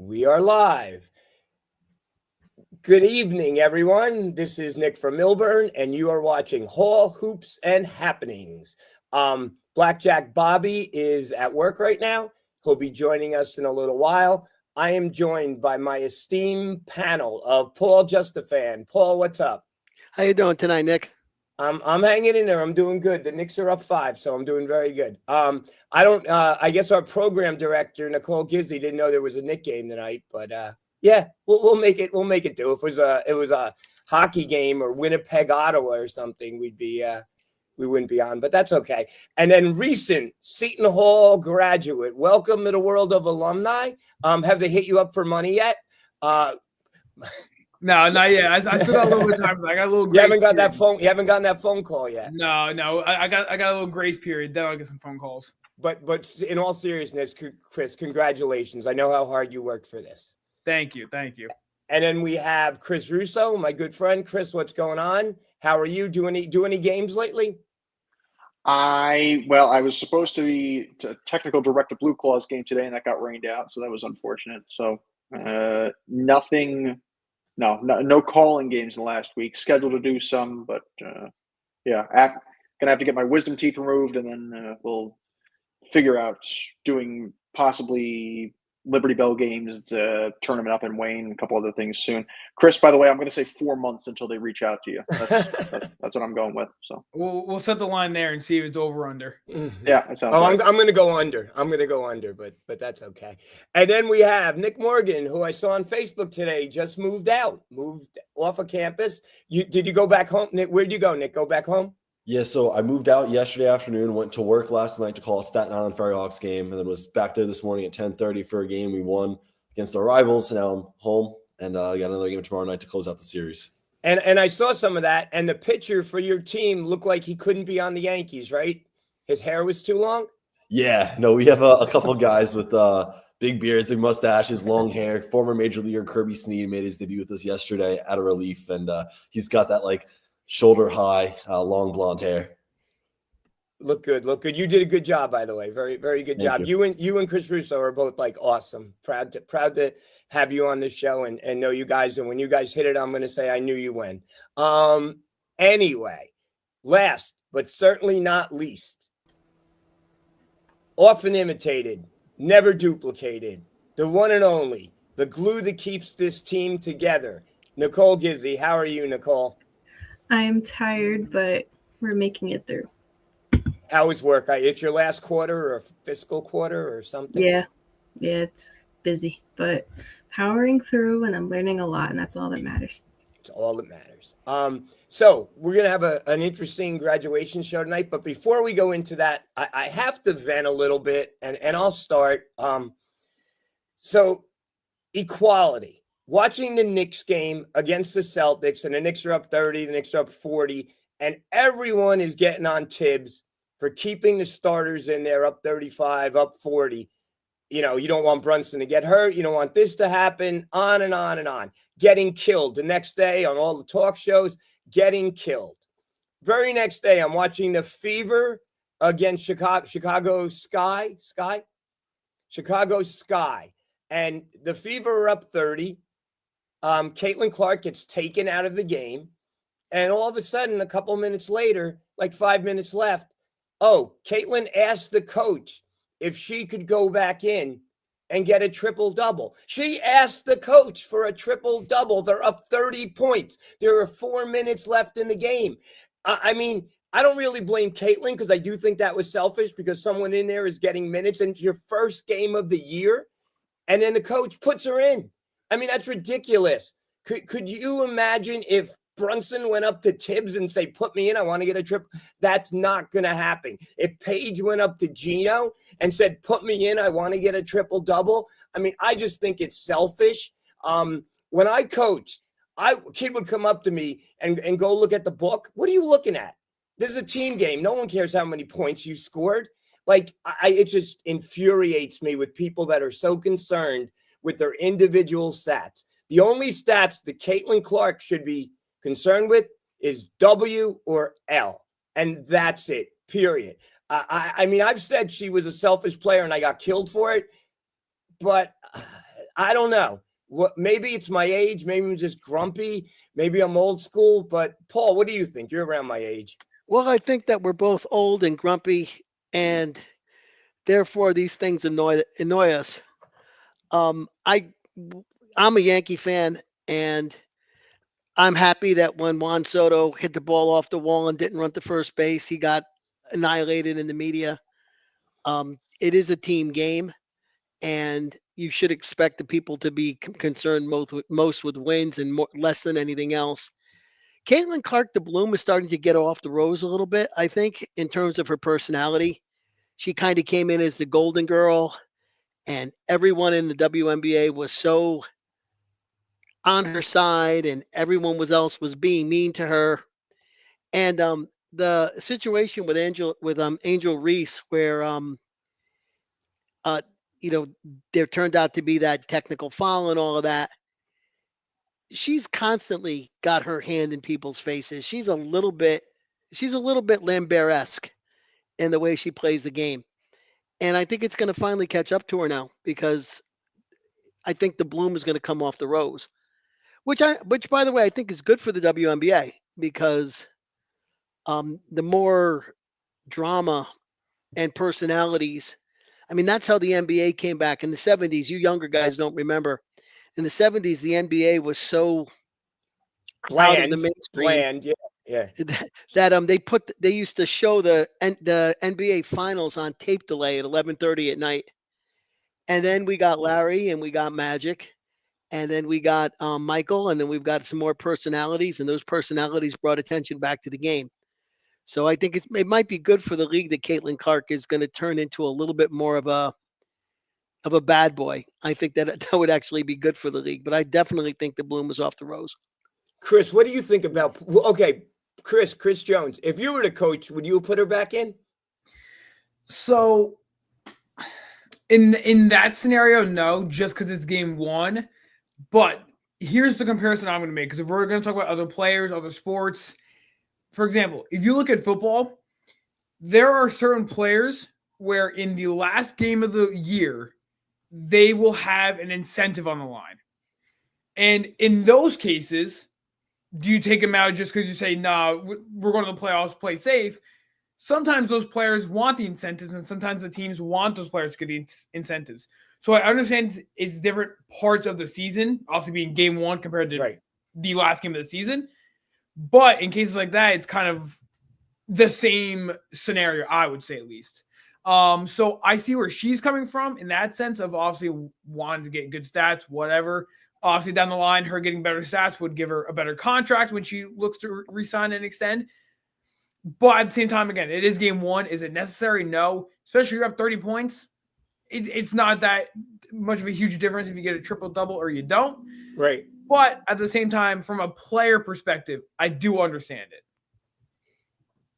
We are live. Good evening, everyone. This is Nick from Milburn, and you are watching Hall Hoops and Happenings. Blackjack Bobby is at work right now. He'll be joining us in a little while. I am joined by my esteemed panel of Paul Justafan. Paul, what's up? How you doing tonight, Nick? I'm hanging in there. I'm doing good. The Knicks are up 5, so I'm doing very good. I guess our program director, Nicole Gizzi, didn't know there was a Knick game tonight, but yeah, we'll make it. We'll make it do. If it was a hockey game or Winnipeg, Ottawa or something, we wouldn't be on, but that's okay. And then recent Seton Hall graduate, welcome to the world of alumni. Have they hit you up for money yet? No, not yet. I still got a little bit of time. I got a little. You haven't got that phone. You haven't gotten that phone call yet. No. I got a little grace period. Then I'll get some phone calls. But in all seriousness, Chris, congratulations. I know how hard you worked for this. Thank you. And then we have Chris Russo, my good friend. Chris, what's going on? How are you? Do any games lately? I was supposed to be technical director Blue Claws game today, and that got rained out, so that was unfortunate. So nothing. No calling games in the last week. Scheduled to do some, but gonna have to get my wisdom teeth removed, and then we'll figure out doing possibly Liberty Bell games, tournament up in Wayne, a couple other things soon. Chris, by the way, I'm going to say 4 months until they reach out to you. That's what I'm going with. So we'll set the line there and see if it's over under. Yeah, that sounds. I'm going to go under. But that's okay. And then we have Nick Morgan, who I saw on Facebook today, just moved off of campus. Did you go back home, Nick? Where'd you go, Nick? Go back home? Yeah, so I moved out yesterday afternoon, went to work last night to call a Staten Island Ferry Hawks game, and then was back there this morning at 10:30 for a game we won against our rivals. And now I'm home, and I got another game tomorrow night to close out the series. And I saw some of that, and the pitcher for your team looked like he couldn't be on the Yankees, right? His hair was too long? Yeah, no, we have a couple of guys with big beards, big mustaches, long hair. Former Major Leaguer Kirby Snead made his debut with us yesterday at a relief, and he's got that, shoulder high, long blonde hair. Look good. You did a good job, by the way. Very, very good job. You and Chris Russo are both awesome. Proud to have you on the show and know you guys. And when you guys hit it, I'm going to say I knew you when. Anyway, last but certainly not least, often imitated, never duplicated, the one and only, the glue that keeps this team together. Nicole Gizzi. How are you, Nicole? I am tired, but we're making it through. How was work? It's your last quarter or fiscal quarter or something? Yeah, it's busy, but powering through, and I'm learning a lot, and that's all that matters. It's all that matters. So we're going to have an interesting graduation show tonight, but before we go into that, I have to vent a little bit, and I'll start. So equality. Watching the Knicks game against the Celtics, and the Knicks are up 30, the Knicks are up 40, and everyone is getting on Tibbs for keeping the starters in there up 35, up 40. You don't want Brunson to get hurt. You don't want this to happen, on and on and on. Getting killed the next day on all the talk shows, getting killed. Very next day, I'm watching the Fever against Chicago Sky. And the Fever are up 30. Caitlin Clark gets taken out of the game. And all of a sudden, a couple minutes later, 5 minutes left, Caitlin asked the coach if she could go back in and get a triple-double. She asked the coach for a triple-double. They're up 30 points. There are 4 minutes left in the game. I don't really blame Caitlin because I do think that was selfish because someone in there is getting minutes and it's your first game of the year. And then the coach puts her in. That's ridiculous. Could you imagine if Brunson went up to Tibbs and say, put me in, I want to get a trip? That's not going to happen. If Paige went up to Gino and said, put me in, I want to get a triple-double. I just think it's selfish. When I coached, a kid would come up to me and go look at the book. What are you looking at? This is a team game. No one cares how many points you scored. It just infuriates me with people that are so concerned with their individual stats. The only stats that Caitlin Clark should be concerned with is W or L. And that's it, period. I've said she was a selfish player and I got killed for it. But I don't know. What, maybe it's my age. Maybe I'm just grumpy. Maybe I'm old school. But Paul, what do you think? You're around my age. Well, I think that we're both old and grumpy, and therefore these things annoy us. Um, I I'm a Yankee fan, and I'm happy that when Juan Soto hit the ball off the wall and didn't run to first base, he got annihilated in the media. It is a team game, and you should expect the people to be concerned most with wins and less than anything else. Caitlin Clark, the Bloom, is starting to get off the rose a little bit, I think, in terms of her personality. She kind of came in as the golden girl, and everyone in the WNBA was so on her side, and everyone else was being mean to her. And the situation with Angel Reese, where uh, there turned out to be that technical foul and all of that. She's constantly got her hand in people's faces. She's a little bit Lambert-esque in the way she plays the game. And I think it's going to finally catch up to her now, because I think the bloom is going to come off the rose, which by the way, I think is good for the WNBA, because the more drama and personalities, I mean, that's how the NBA came back in the 70s. You younger guys don't remember. In the 70s, the NBA was so out of the mainstream. Bland, yeah. That they used to show the NBA finals on tape delay at 11:30 at night. And then we got Larry, and we got Magic, and then we got Michael, and then we've got some more personalities, and those personalities brought attention back to the game. So I think it might be good for the league that Caitlin Clark is going to turn into a little bit more of a bad boy. I think that would actually be good for the league, but I definitely think the bloom is off the rose. Chris, what do you think about? Okay, Chris Jones. If you were the coach, would you put her back in? So, in that scenario, no, just because it's game one. But here's the comparison I'm going to make, because if we're going to talk about other players, other sports, for example, if you look at football, there are certain players where in the last game of the year, they will have an incentive on the line. And in those cases, do you take them out just because you say, nah, we're going to the playoffs, play safe? Sometimes those players want the incentives, and sometimes the teams want those players to get the incentives. So I understand it's different parts of the season, obviously being game one compared to the last game of the season. But in cases like that, it's kind of the same scenario, I would say, at least. So I see where she's coming from in that sense of obviously wanting to get good stats, whatever. Obviously, down the line, her getting better stats would give her a better contract when she looks to re-sign and extend. But at the same time, again, it is game one. Is it necessary? No. Especially you're up 30 points. It's not that much of a huge difference if you get a triple-double or you don't. Right. But at the same time, from a player perspective, I do understand it.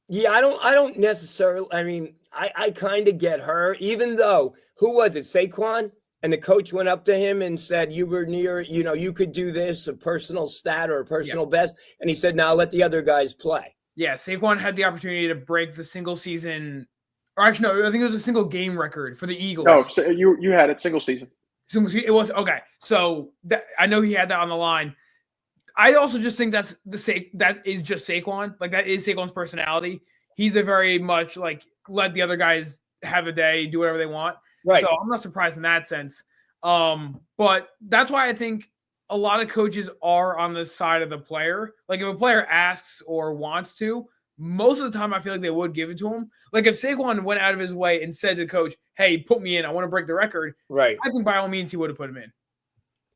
Yeah, I don't necessarily. I mean, I kind of get her, even though, who was it, Saquon? And the coach went up to him and said, you were near, you could do this, a personal stat or a personal best. And he said, now let the other guys play. Yeah, Saquon had the opportunity to break the single season, or actually, no, I think it was a single game record for the Eagles. No, so you had it single season. It was okay. So I know he had that on the line. I also just think that is just Saquon. Like, that is Saquon's personality. He's a very much like let the other guys have a day, do whatever they want. Right. So I'm not surprised in that sense. But that's why I think a lot of coaches are on the side of the player. Like, if a player asks or wants to, most of the time I feel like they would give it to him. Like, if Saquon went out of his way and said to the coach, hey, put me in, I want to break the record. Right. I think by all means he would have put him in.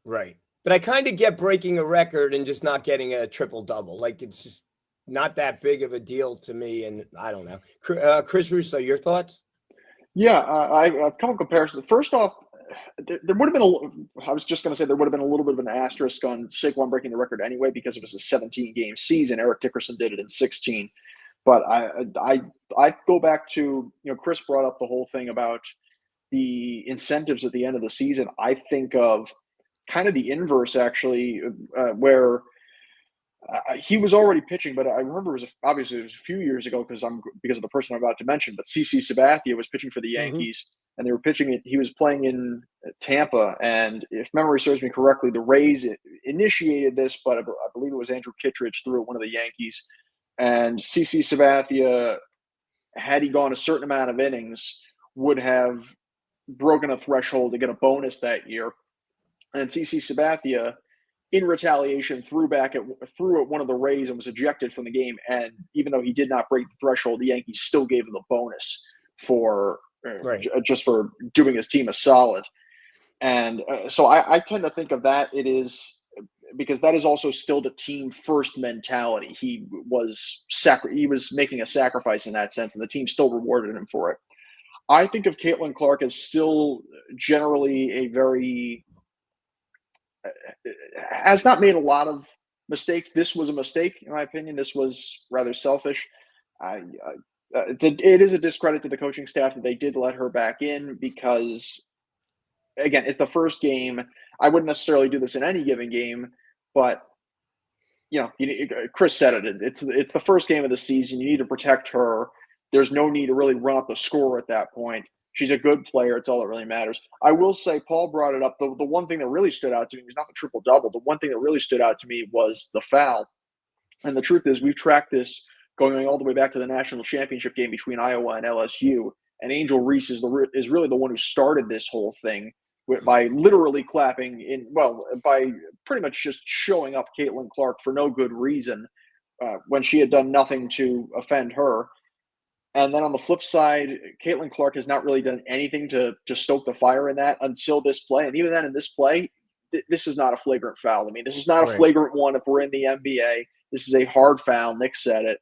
Right. But I kind of get breaking a record and just not getting a triple-double. Like, it's just not that big of a deal to me. And I don't know. Chris Russo, your thoughts? Yeah, I have a couple comparisons. First off, there would have been I was just going to say there would have been a little bit of an asterisk on Saquon breaking the record anyway, because it was a 17-game season. Eric Dickerson did it in 16. But I go back to, Chris brought up the whole thing about the incentives at the end of the season. I think of kind of the inverse, actually, where he was already pitching, but I remember obviously it was a few years ago because of the person I'm about to mention. But CC Sabathia was pitching for the Yankees, and they were pitching it. He was playing in Tampa, and if memory serves me correctly, the Rays initiated this, but I believe it was Andrew Kittredge threw at one of the Yankees, and CC Sabathia, had he gone a certain amount of innings, would have broken a threshold to get a bonus that year. And CC Sabathia, in retaliation, threw at one of the Rays and was ejected from the game. And even though he did not break the threshold, the Yankees still gave him the bonus for just for doing his team a solid. And so I tend to think of that because that is also still the team first mentality. He was making a sacrifice in that sense, and the team still rewarded him for it. I think of Caitlin Clark as still generally has not made a lot of mistakes. This was a mistake, in my opinion. This was rather selfish. It is a discredit to the coaching staff that they did let her back in because, again, it's the first game. I wouldn't necessarily do this in any given game, but Chris said it. It's the first game of the season. You need to protect her. There's no need to really run up the score at that point. She's a good player. It's all that really matters. I will say, Paul brought it up. The one thing that really stood out to me was not the triple-double. The one thing that really stood out to me was the foul. And the truth is, we've tracked this going all the way back to the national championship game between Iowa and LSU. And Angel Reese is really the one who started this whole thing by literally by pretty much just showing up Caitlin Clark for no good reason when she had done nothing to offend her. And then on the flip side, Caitlin Clark has not really done anything to stoke the fire in that until this play. And even then in this play, this is not a flagrant foul. I mean, this is not a flagrant one if we're in the NBA. This is a hard foul. Nick said it.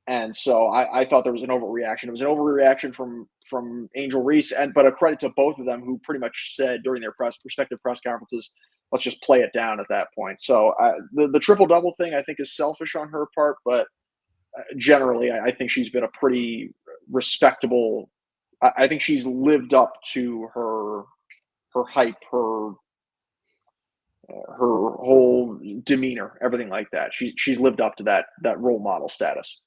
And so I thought there was an overreaction. It was an overreaction from Angel Reese, but a credit to both of them who pretty much said during their respective press conferences, let's just play it down at that point. So the triple-double thing I think is selfish on her part, but generally I think she's been a pretty respectable. I think she's lived up to her hype, her whole demeanor, everything like that. She's lived up to that role model status.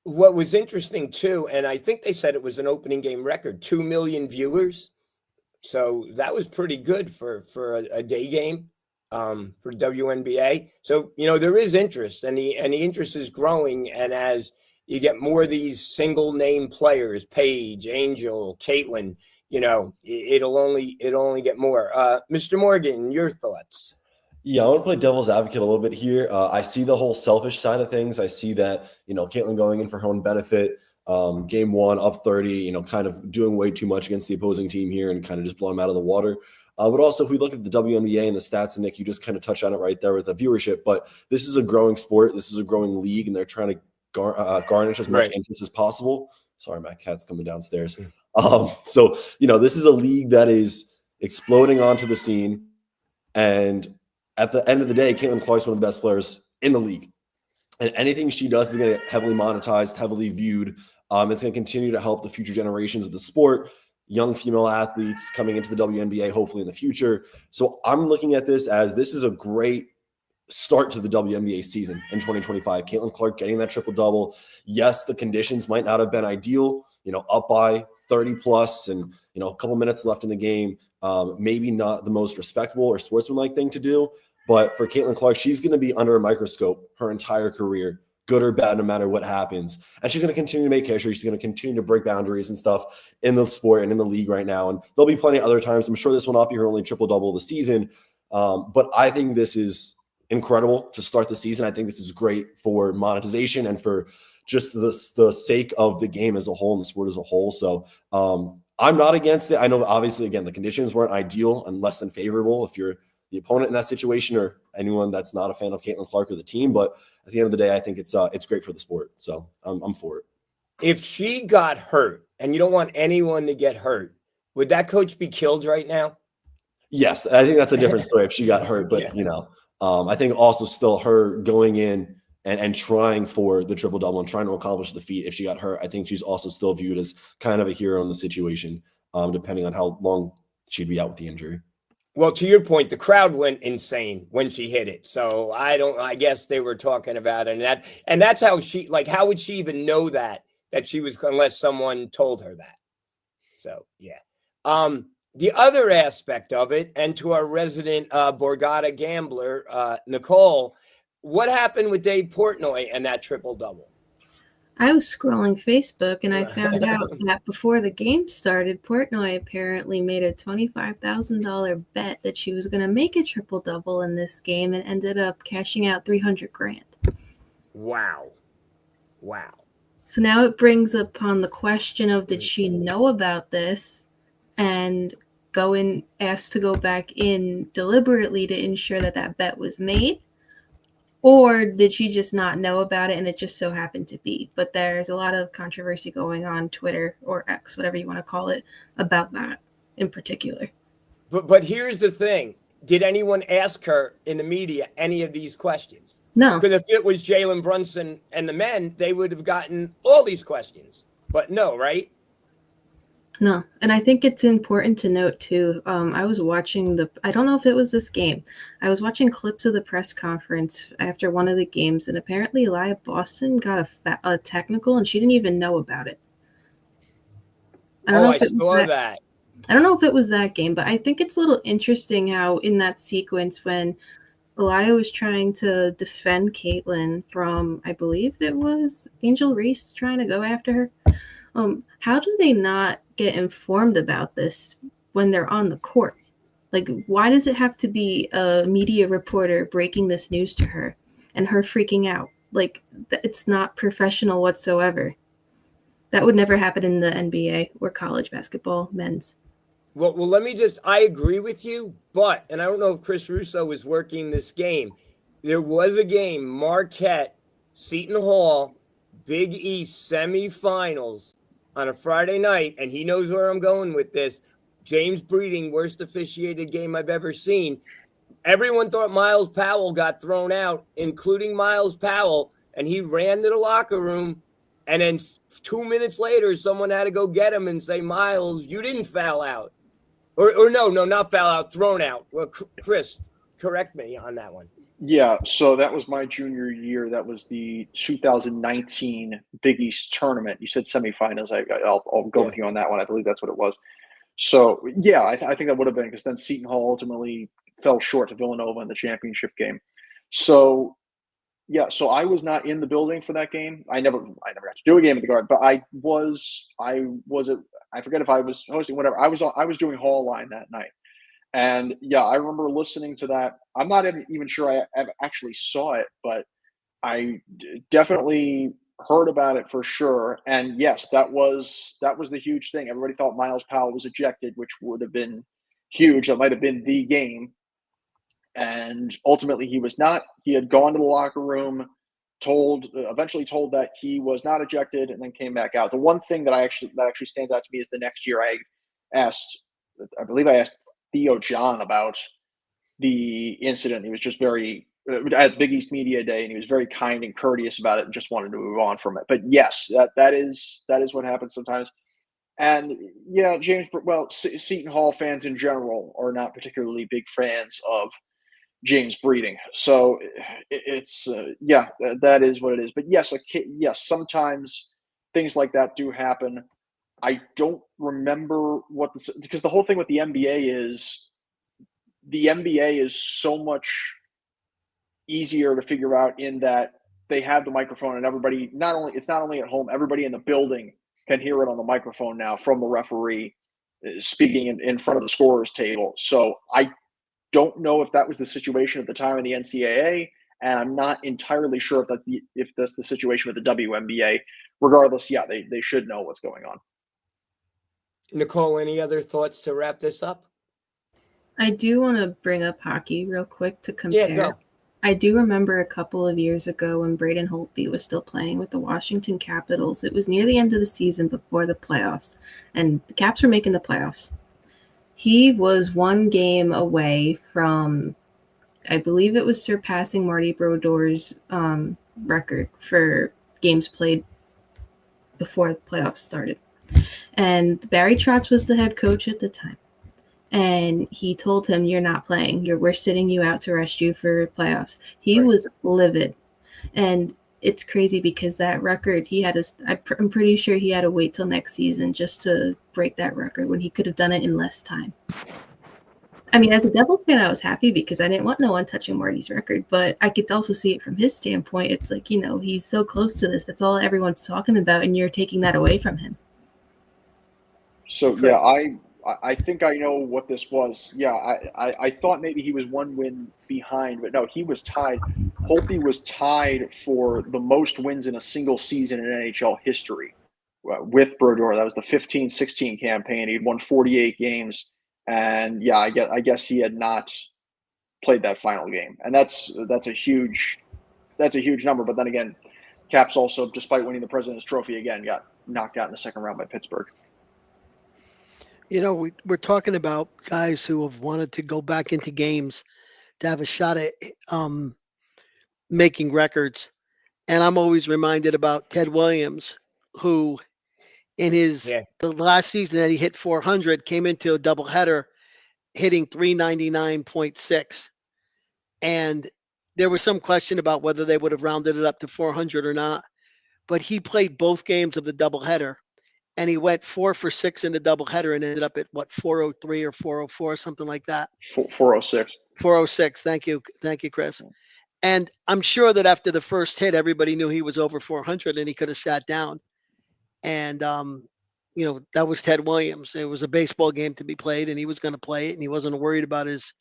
What was interesting too, and I think they said it was an opening game record, 2 million viewers. So that was pretty good for a day game for WNBA. So, there is interest, and the interest is growing. And as you get more of these single name players, Paige, Angel, Caitlin, it'll only get more. Mr. Morgan, your thoughts? Yeah, I want to play devil's advocate a little bit here. I see the whole selfish side of things. I see that, Caitlin going in for her own benefit, game one, up 30, kind of doing way too much against the opposing team here and kind of just blowing them out of the water. But also, if we look at the WNBA and the stats, and Nick, you just kind of touched on it right there with the viewership, but this is a growing sport. This is a growing league, and they're trying to garnish as much interest as possible. Sorry, my cat's coming downstairs. So, this is a league that is exploding onto the scene, and at the end of the day, Caitlin Clark's one of the best players in the league. And anything she does is going to get heavily monetized, heavily viewed. It's going to continue to help the future generations of the sport, young female athletes coming into the WNBA, hopefully in the future. So I'm looking at this is a great start to the WNBA season in 2025. Caitlin Clark getting that triple-double. Yes, the conditions might not have been ideal, up by 30 plus and, a couple minutes left in the game. Maybe not the most respectable or sportsmanlike thing to do. But for Caitlin Clark, she's going to be under a microscope her entire career, good or bad, no matter what happens. And she's going to continue to make history. She's going to continue to break boundaries and stuff in the sport and in the league right now. And there'll be plenty of other times. I'm sure this will not be her only triple-double of the season. But I think this is incredible to start the season. I think this is great for monetization and for just the sake of the game as a whole and the sport as a whole. So I'm not against it. I know, obviously, again, the conditions weren't ideal and less than favorable if you're the opponent in that situation or anyone that's not a fan of Caitlin Clark or the team. But at the end of the day, I think it's great for the sport. So I'm for it. If she got hurt, and you don't want anyone to get hurt, would that coach be killed right now? Yes, I think that's a different story if she got hurt. But, I think also still her going in and trying for the triple-double and trying to accomplish the feat if she got hurt, I think she's also still viewed as kind of a hero in the situation, depending on how long she'd be out with the injury. Well, to your point, the crowd went insane when she hit it. So I guess they were talking about it, and that's how how would she even know that she was, unless someone told her that. So yeah. The other aspect of it, and to our resident Borgata gambler, Nicole, what happened with Dave Portnoy and that triple double? I was scrolling Facebook and I found out that before the game started, Portnoy apparently made a $25,000 bet that she was going to make a triple double in this game and ended up cashing out $300,000. Wow. So now it brings upon the question of, did she know about this and ask to go back in deliberately to ensure that that bet was made? Or did she just not know about it and it just so happened to be? But there's a lot of controversy going on Twitter or X, whatever you want to call it, about that in particular. But here's the thing. Did anyone ask her in the media any of these questions? No. Because if it was Jalen Brunson and the men, they would have gotten all these questions. But no, right? No. And I think it's important to note, too, I was watching I don't know if it was this game. I was watching clips of the press conference after one of the games, and apparently Elia Boston got a technical, and she didn't even know about it. I saw that. I don't know if it was that game, but I think it's a little interesting how in that sequence when Elia was trying to defend Caitlin from, I believe it was Angel Reese trying to go after her. How do they not get informed about this when they're on the court? Like, why does it have to be a media reporter breaking this news to her and her freaking out? Like, it's not professional whatsoever. That would never happen in the NBA or college basketball, men's. Well, let me I agree with you, and I don't know if Chris Russo was working this game. There was a game, Marquette, Seton Hall, Big East semifinals on a Friday night, and he knows where I'm going with this. James Breeding, worst officiated game I've ever seen. Everyone thought Miles Powell got thrown out, including Miles Powell, and he ran to the locker room, and then 2 minutes later, someone had to go get him and say, Miles, you didn't foul out. Or no, not foul out, thrown out. Well, Chris, correct me on that one. Yeah, so that was my junior year. That was the 2019 Big East tournament. You said semifinals. I'll go with you on that one. I believe that's what it was. So, yeah, I think that would have been, because then Seton Hall ultimately fell short to Villanova in the championship game. So, yeah, so I was not in the building for that game. I never got to do a game at the Garden, but I forget if I was hosting, whatever. I was doing Hall Line that night. And yeah, I remember listening to that. I'm not even sure I actually saw it, but I definitely heard about it for sure. And yes, that was the huge thing. Everybody thought Miles Powell was ejected, which would have been huge. That might have been the game. And ultimately he was not. He had gone to the locker room, eventually told that he was not ejected, and then came back out. The one thing that actually stands out to me is the next year I believe I asked Theo John about the incident. He was just very at Big East Media Day, and he was very kind and courteous about it, and just wanted to move on from it. But yes, that is what happens sometimes. And yeah, Seton Hall fans in general are not particularly big fans of James Breeding. So it's that is what it is. But yes, sometimes things like that do happen. I don't remember because the whole thing with the NBA is so much easier to figure out in that they have the microphone, and everybody, it's not only at home, everybody in the building can hear it on the microphone now from the referee speaking in front of the scorer's table. So I don't know if that was the situation at the time of the NCAA, and I'm not entirely sure if that's the situation with the WNBA. Regardless, yeah, they should know what's going on. Nicole, any other thoughts to wrap this up? I do want to bring up hockey real quick to compare. Yeah, go. I do remember a couple of years ago when Braden Holtby was still playing with the Washington Capitals. It was near the end of the season before the playoffs, and the Caps were making the playoffs. He was one game away from, I believe it was surpassing Marty Brodeur's record for games played before the playoffs started. And Barry Trotz was the head coach at the time. and he told him, "You're not playing. We're sitting you out to rest you for playoffs." He Right. was livid, and it's crazy because that record I'm pretty sure he had to wait till next season just to break that record when he could have done it in less time. I mean, as a Devils fan, I was happy because I didn't want no one touching Marty's record, but I could also see it from his standpoint. It's like, he's so close to this. That's all everyone's talking about, and you're taking that away from him. So Chris. yeah, I think I know what this was. Yeah, I thought maybe he was one win behind, but no, he was tied. Holtby was tied for the most wins in a single season in NHL history with Brodeur. That was the 15-16 campaign. He'd won 48 games, and yeah, I guess he had not played that final game, and that's a huge number. But then again, Caps also, despite winning the President's Trophy again, got knocked out in the second round by Pittsburgh. We're talking about guys who have wanted to go back into games to have a shot at making records. And I'm always reminded about Ted Williams, who in the last season that he hit 400 came into a doubleheader hitting 399.6. And there was some question about whether they would have rounded it up to 400 or not. But he played both games of the doubleheader. And he went 4 for 6 in the doubleheader and ended up at 403 or 404, something like that. 406. 406. Thank you, Chris. And I'm sure that after the first hit, everybody knew he was over 400 and he could have sat down. And that was Ted Williams. It was a baseball game to be played, and he was going to play it, and he wasn't worried about his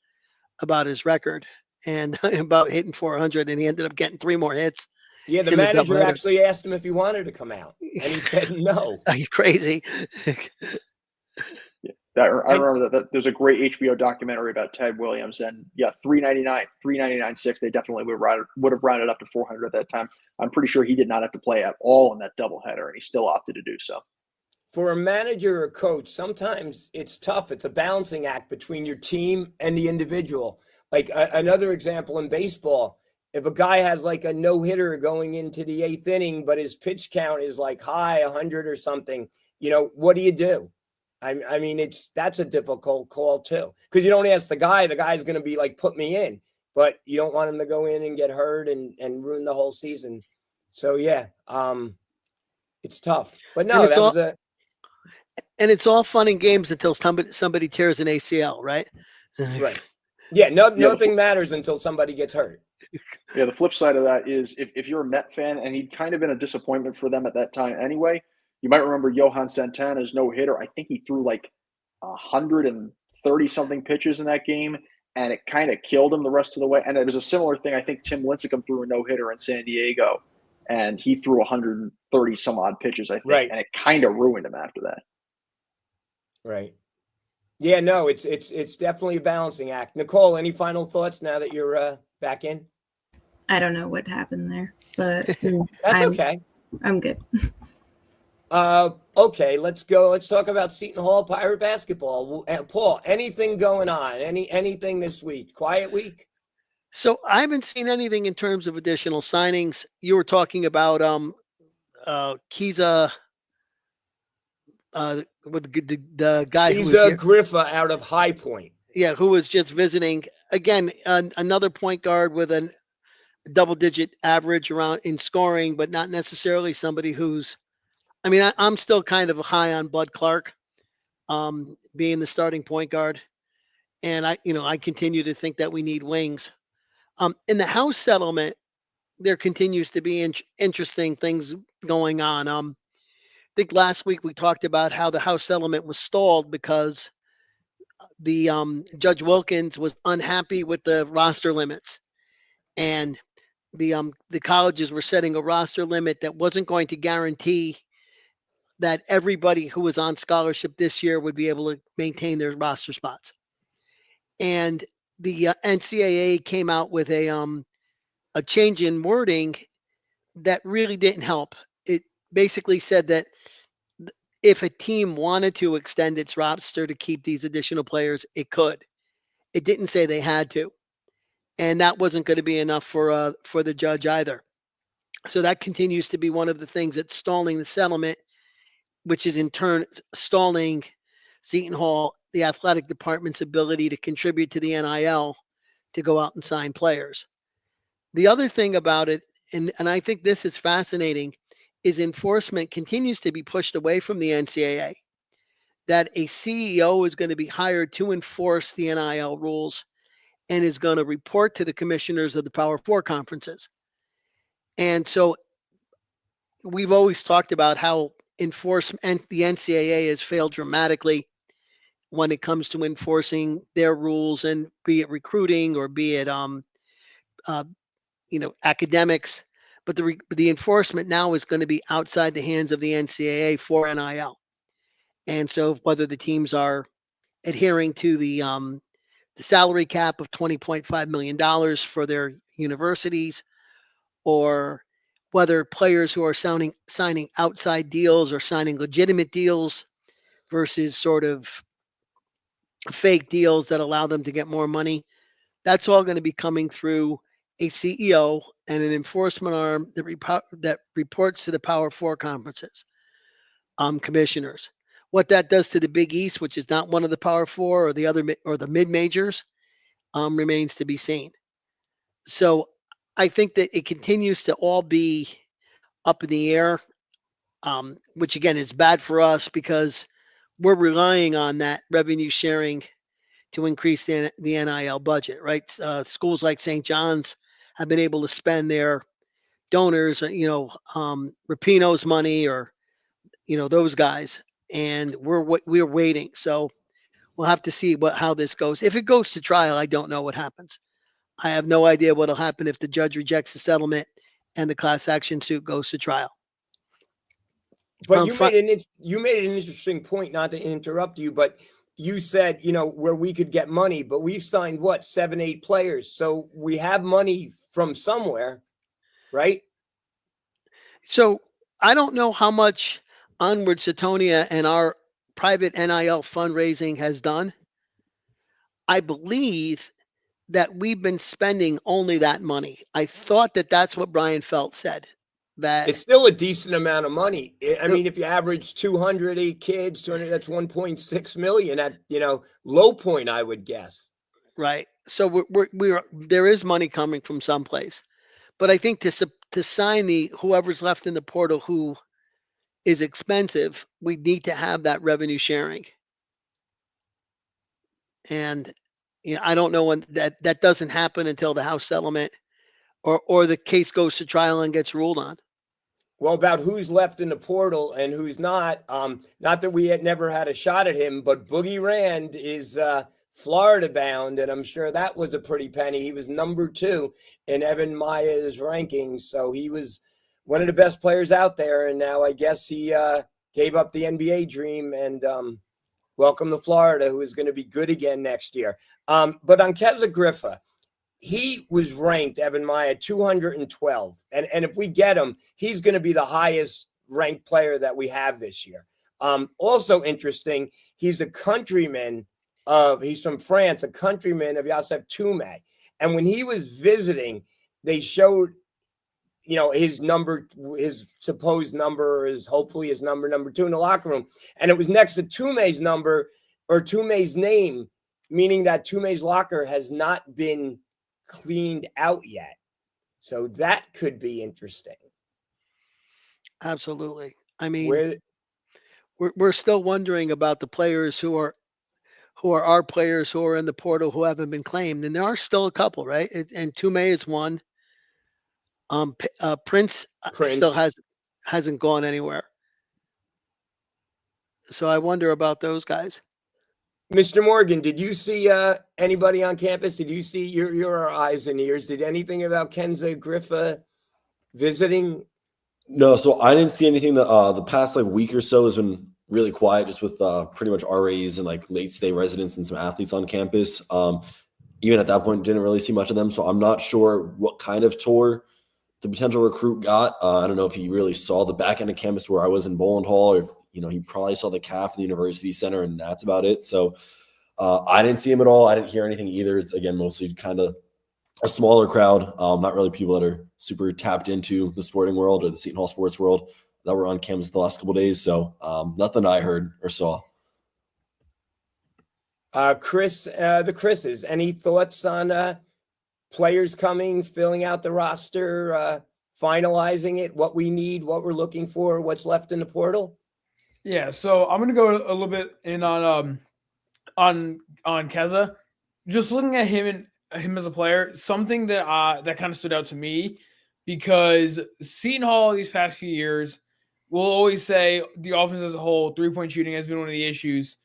record and about hitting 400. And he ended up getting 3 more hits. Yeah, the manager actually asked him if he wanted to come out, and he said no. Are you crazy? Yeah, I remember that there's a great HBO documentary about Ted Williams, and yeah, 399.6. They definitely would have rounded up to 400 at that time. I'm pretty sure he did not have to play at all in that doubleheader, and he still opted to do so. For a manager or coach, sometimes it's tough. It's a balancing act between your team and the individual. Like another example in baseball. If a guy has like a no-hitter going into the 8th inning, but his pitch count is like high 100 or something, what do you do? I mean, that's a difficult call too, because you don't ask the guy. The guy's going to be like, put me in, but you don't want him to go in and get hurt and ruin the whole season. So yeah, it's tough. But no, and it's all fun and games until somebody tears an ACL, right? Right. Yeah, nothing matters until somebody gets hurt. Yeah, the flip side of that is if you're a Met fan, and he'd kind of been a disappointment for them at that time anyway, you might remember Johan Santana's no-hitter. I think he threw like 130-something pitches in that game, and it kind of killed him the rest of the way. And it was a similar thing. I think Tim Lincecum threw a no-hitter in San Diego, and he threw 130-some-odd pitches, I think, right. And it kind of ruined him after that. Right. Yeah, no, it's definitely a balancing act. Nicole, any final thoughts now that you're back in? I don't know what happened there, but that's okay. I'm good. Okay, let's go. Let's talk about Seton Hall Pirate basketball. Paul, anything going on? Anything this week? Quiet week? So I haven't seen anything in terms of additional signings. You were talking about Kiza, with the guy who was here. Griffa out of High Point. Yeah, who was just visiting. Again, another point guard with a double-digit average around in scoring, but not necessarily somebody who's. I mean, I'm still kind of high on Bud Clark, being the starting point guard, and I continue to think that we need wings. In the house settlement, there continues to be interesting things going on. I think last week we talked about how the house settlement was stalled because the Judge Wilkins was unhappy with the roster limits, and the colleges were setting a roster limit that wasn't going to guarantee that everybody who was on scholarship this year would be able to maintain their roster spots. And the NCAA came out with a change in wording that really didn't help. It basically said that if a team wanted to extend its roster to keep these additional players, it could. It didn't say they had to. And that wasn't going to be enough for the judge either. So that continues to be one of the things that's stalling the settlement, which is in turn stalling Seton Hall the athletic department's ability to contribute to the NIL to go out and sign players. The other thing about it, and I think this is fascinating, is enforcement continues to be pushed away from the NCAA. That a CEO is going to be hired to enforce the NIL rules and is going to report to the commissioners of the Power Four conferences. And so we've always talked about how enforcement, the NCAA has failed dramatically when it comes to enforcing their rules, and be it recruiting or be it academics. But the enforcement now is going to be outside the hands of the NCAA for NIL. And so whether the teams are adhering to the salary cap of $20.5 million for their universities, or whether players who are signing outside deals or signing legitimate deals versus sort of fake deals that allow them to get more money, that's all going to be coming through a CEO and an enforcement arm that reports to the Power Four conferences, commissioners. What that does to the Big East, which is not one of the Power Four or the mid majors, remains to be seen. So I think that it continues to all be up in the air, which again is bad for us because we're relying on that revenue sharing to increase the NIL budget, right? Schools like St. John's have been able to spend their donors, Rapinoe's money, or those guys, and we're waiting. So we'll have to see how this goes. If it goes to trial, I don't know what happens. I have no idea what'll happen if the judge rejects the settlement and the class action suit goes to trial. But you made an interesting point, not to interrupt you, but you said, where we could get money, but we've signed 7, 8 players. So we have money from somewhere, right? So I don't know how much Onward Setonia and our private NIL fundraising has done. I believe that we've been spending only that money. I thought that that's what Brian Felt said. That it's still a decent amount of money. I mean, if you average 208 kids, 200, that's 1.6 million at, low point, I would guess. Right. So there is money coming from someplace, but I think to sign whoever's left in the portal who is expensive, we need to have that revenue sharing. And I don't know when that doesn't happen until the House settlement or the case goes to trial and gets ruled on. Well, about who's left in the portal and who's not. Not that we had never had a shot at him, but Boogie Rand is Florida bound, and I'm sure that was a pretty penny. He was number 2 in Evan Maya's rankings, so he was one of the best players out there. And now I guess he gave up the NBA dream and welcome to Florida, who is going to be good again next year. But on Keza Griffa, he was ranked, Evan Maya, 212. And if we get him, he's going to be the highest ranked player that we have this year. Also interesting, he's a countryman he's from France, a countryman of Yosef Toumé. And when he was visiting, they showed, his number, his supposed number is hopefully his number 2 in the locker room. And it was next to Toumé's number or Toumé's name, meaning that Toumé's locker has not been cleaned out yet. So that could be interesting. Absolutely. I mean, we're still wondering about the players who are our players who are in the portal who haven't been claimed, and there are still a couple, right? And Toumé is one. Prince still hasn't gone anywhere. So I wonder about those guys. Mr. Morgan, did you see anybody on campus? Did you see your eyes and ears? Did anything about Keza Griffa visiting? No, so I didn't see anything. The past week or so has been really quiet, just with pretty much RAs and late stay residents and some athletes on campus. Even at that point, didn't really see much of them. So I'm not sure what kind of tour the potential recruit got. I don't know if he really saw the back end of campus where I was in Bowling Hall, or he probably saw the CAF in the University Center, and that's about it. So I didn't see him at all. I didn't hear anything either. It's, again, mostly kind of a smaller crowd, not really people that are super tapped into the sporting world or the Seton Hall sports world that were on campus the last couple of days. So nothing I heard or saw. Chris, the Chris's, any thoughts on players coming, filling out the roster, finalizing it, what we need, what we're looking for, what's left in the portal? Yeah, so I'm gonna go a little bit in on Keza. Just looking at him as a player, something that that kind of stood out to me, because Seton Hall these past few years will always say the offense as a whole, 3-point shooting has been one of the issues.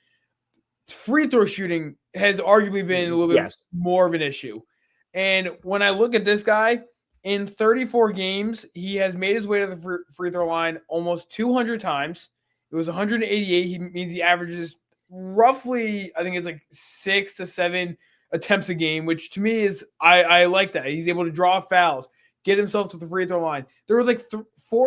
Free throw shooting has arguably been a little bit Yes. more of an issue. And when I look at this guy, in 34 games, he has made his way to the free throw line almost 200 times. It was 188. He means he averages roughly, I think it's like 6 to 7 attempts a game, which to me is, I like that. He's able to draw fouls, get himself to the free throw line. There were like 4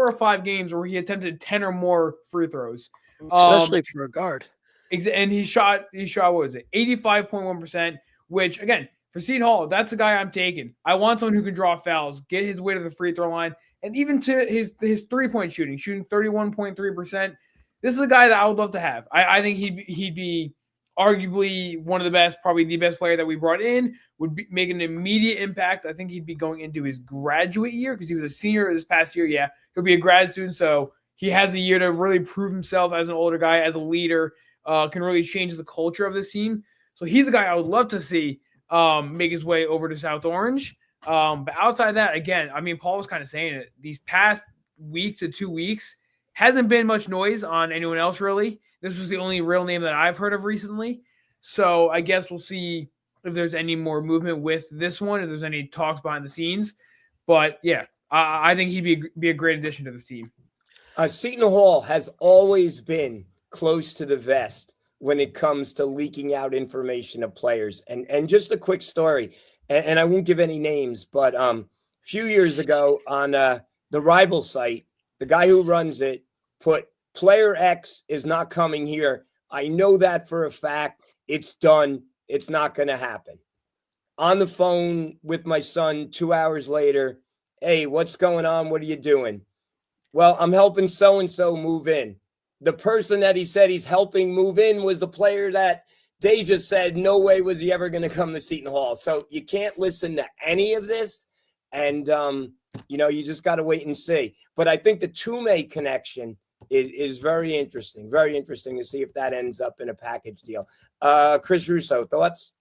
or 5 games where he attempted 10 or more free throws. Especially for a guard. And he shot what was it, 85.1%, which again, for Seton Hall, that's the guy I'm taking. I want someone who can draw fouls, get his way to the free throw line, and even to his 3-point shooting 31.3%. This is a guy that I would love to have. I think he'd be arguably one of the best, probably the best player that we brought in, would make an immediate impact. I think he'd be going into his graduate year because he was a senior this past year. Yeah, he'll be a grad student, so he has a year to really prove himself as an older guy, as a leader. Can really change the culture of this team. So he's a guy I would love to see make his way over to South Orange. But outside of that, again, I mean, Paul was kind of saying it. These past week to 2 weeks hasn't been much noise on anyone else, really. This was the only real name that I've heard of recently. So I guess we'll see if there's any more movement with this one, if there's any talks behind the scenes. But yeah, I think he'd be a great addition to this team. Seton Hall has always been close to the vest when it comes to leaking out information of players. And just a quick story, and I won't give any names, but a few years ago on the rival site, the guy who runs it put player X is not coming here. I know that for a fact. It's done. It's not going to happen. On the phone with my son 2 hours later, hey, what's going on? What are you doing? Well, I'm helping so-and-so move in. The person that he said he's helping move in was the player that they just said no way was he ever going to come to Seton Hall. So you can't listen to any of this. And, you just got to wait and see. But I think the Tume connection is very interesting to see if that ends up in a package deal. Chris Russo, thoughts?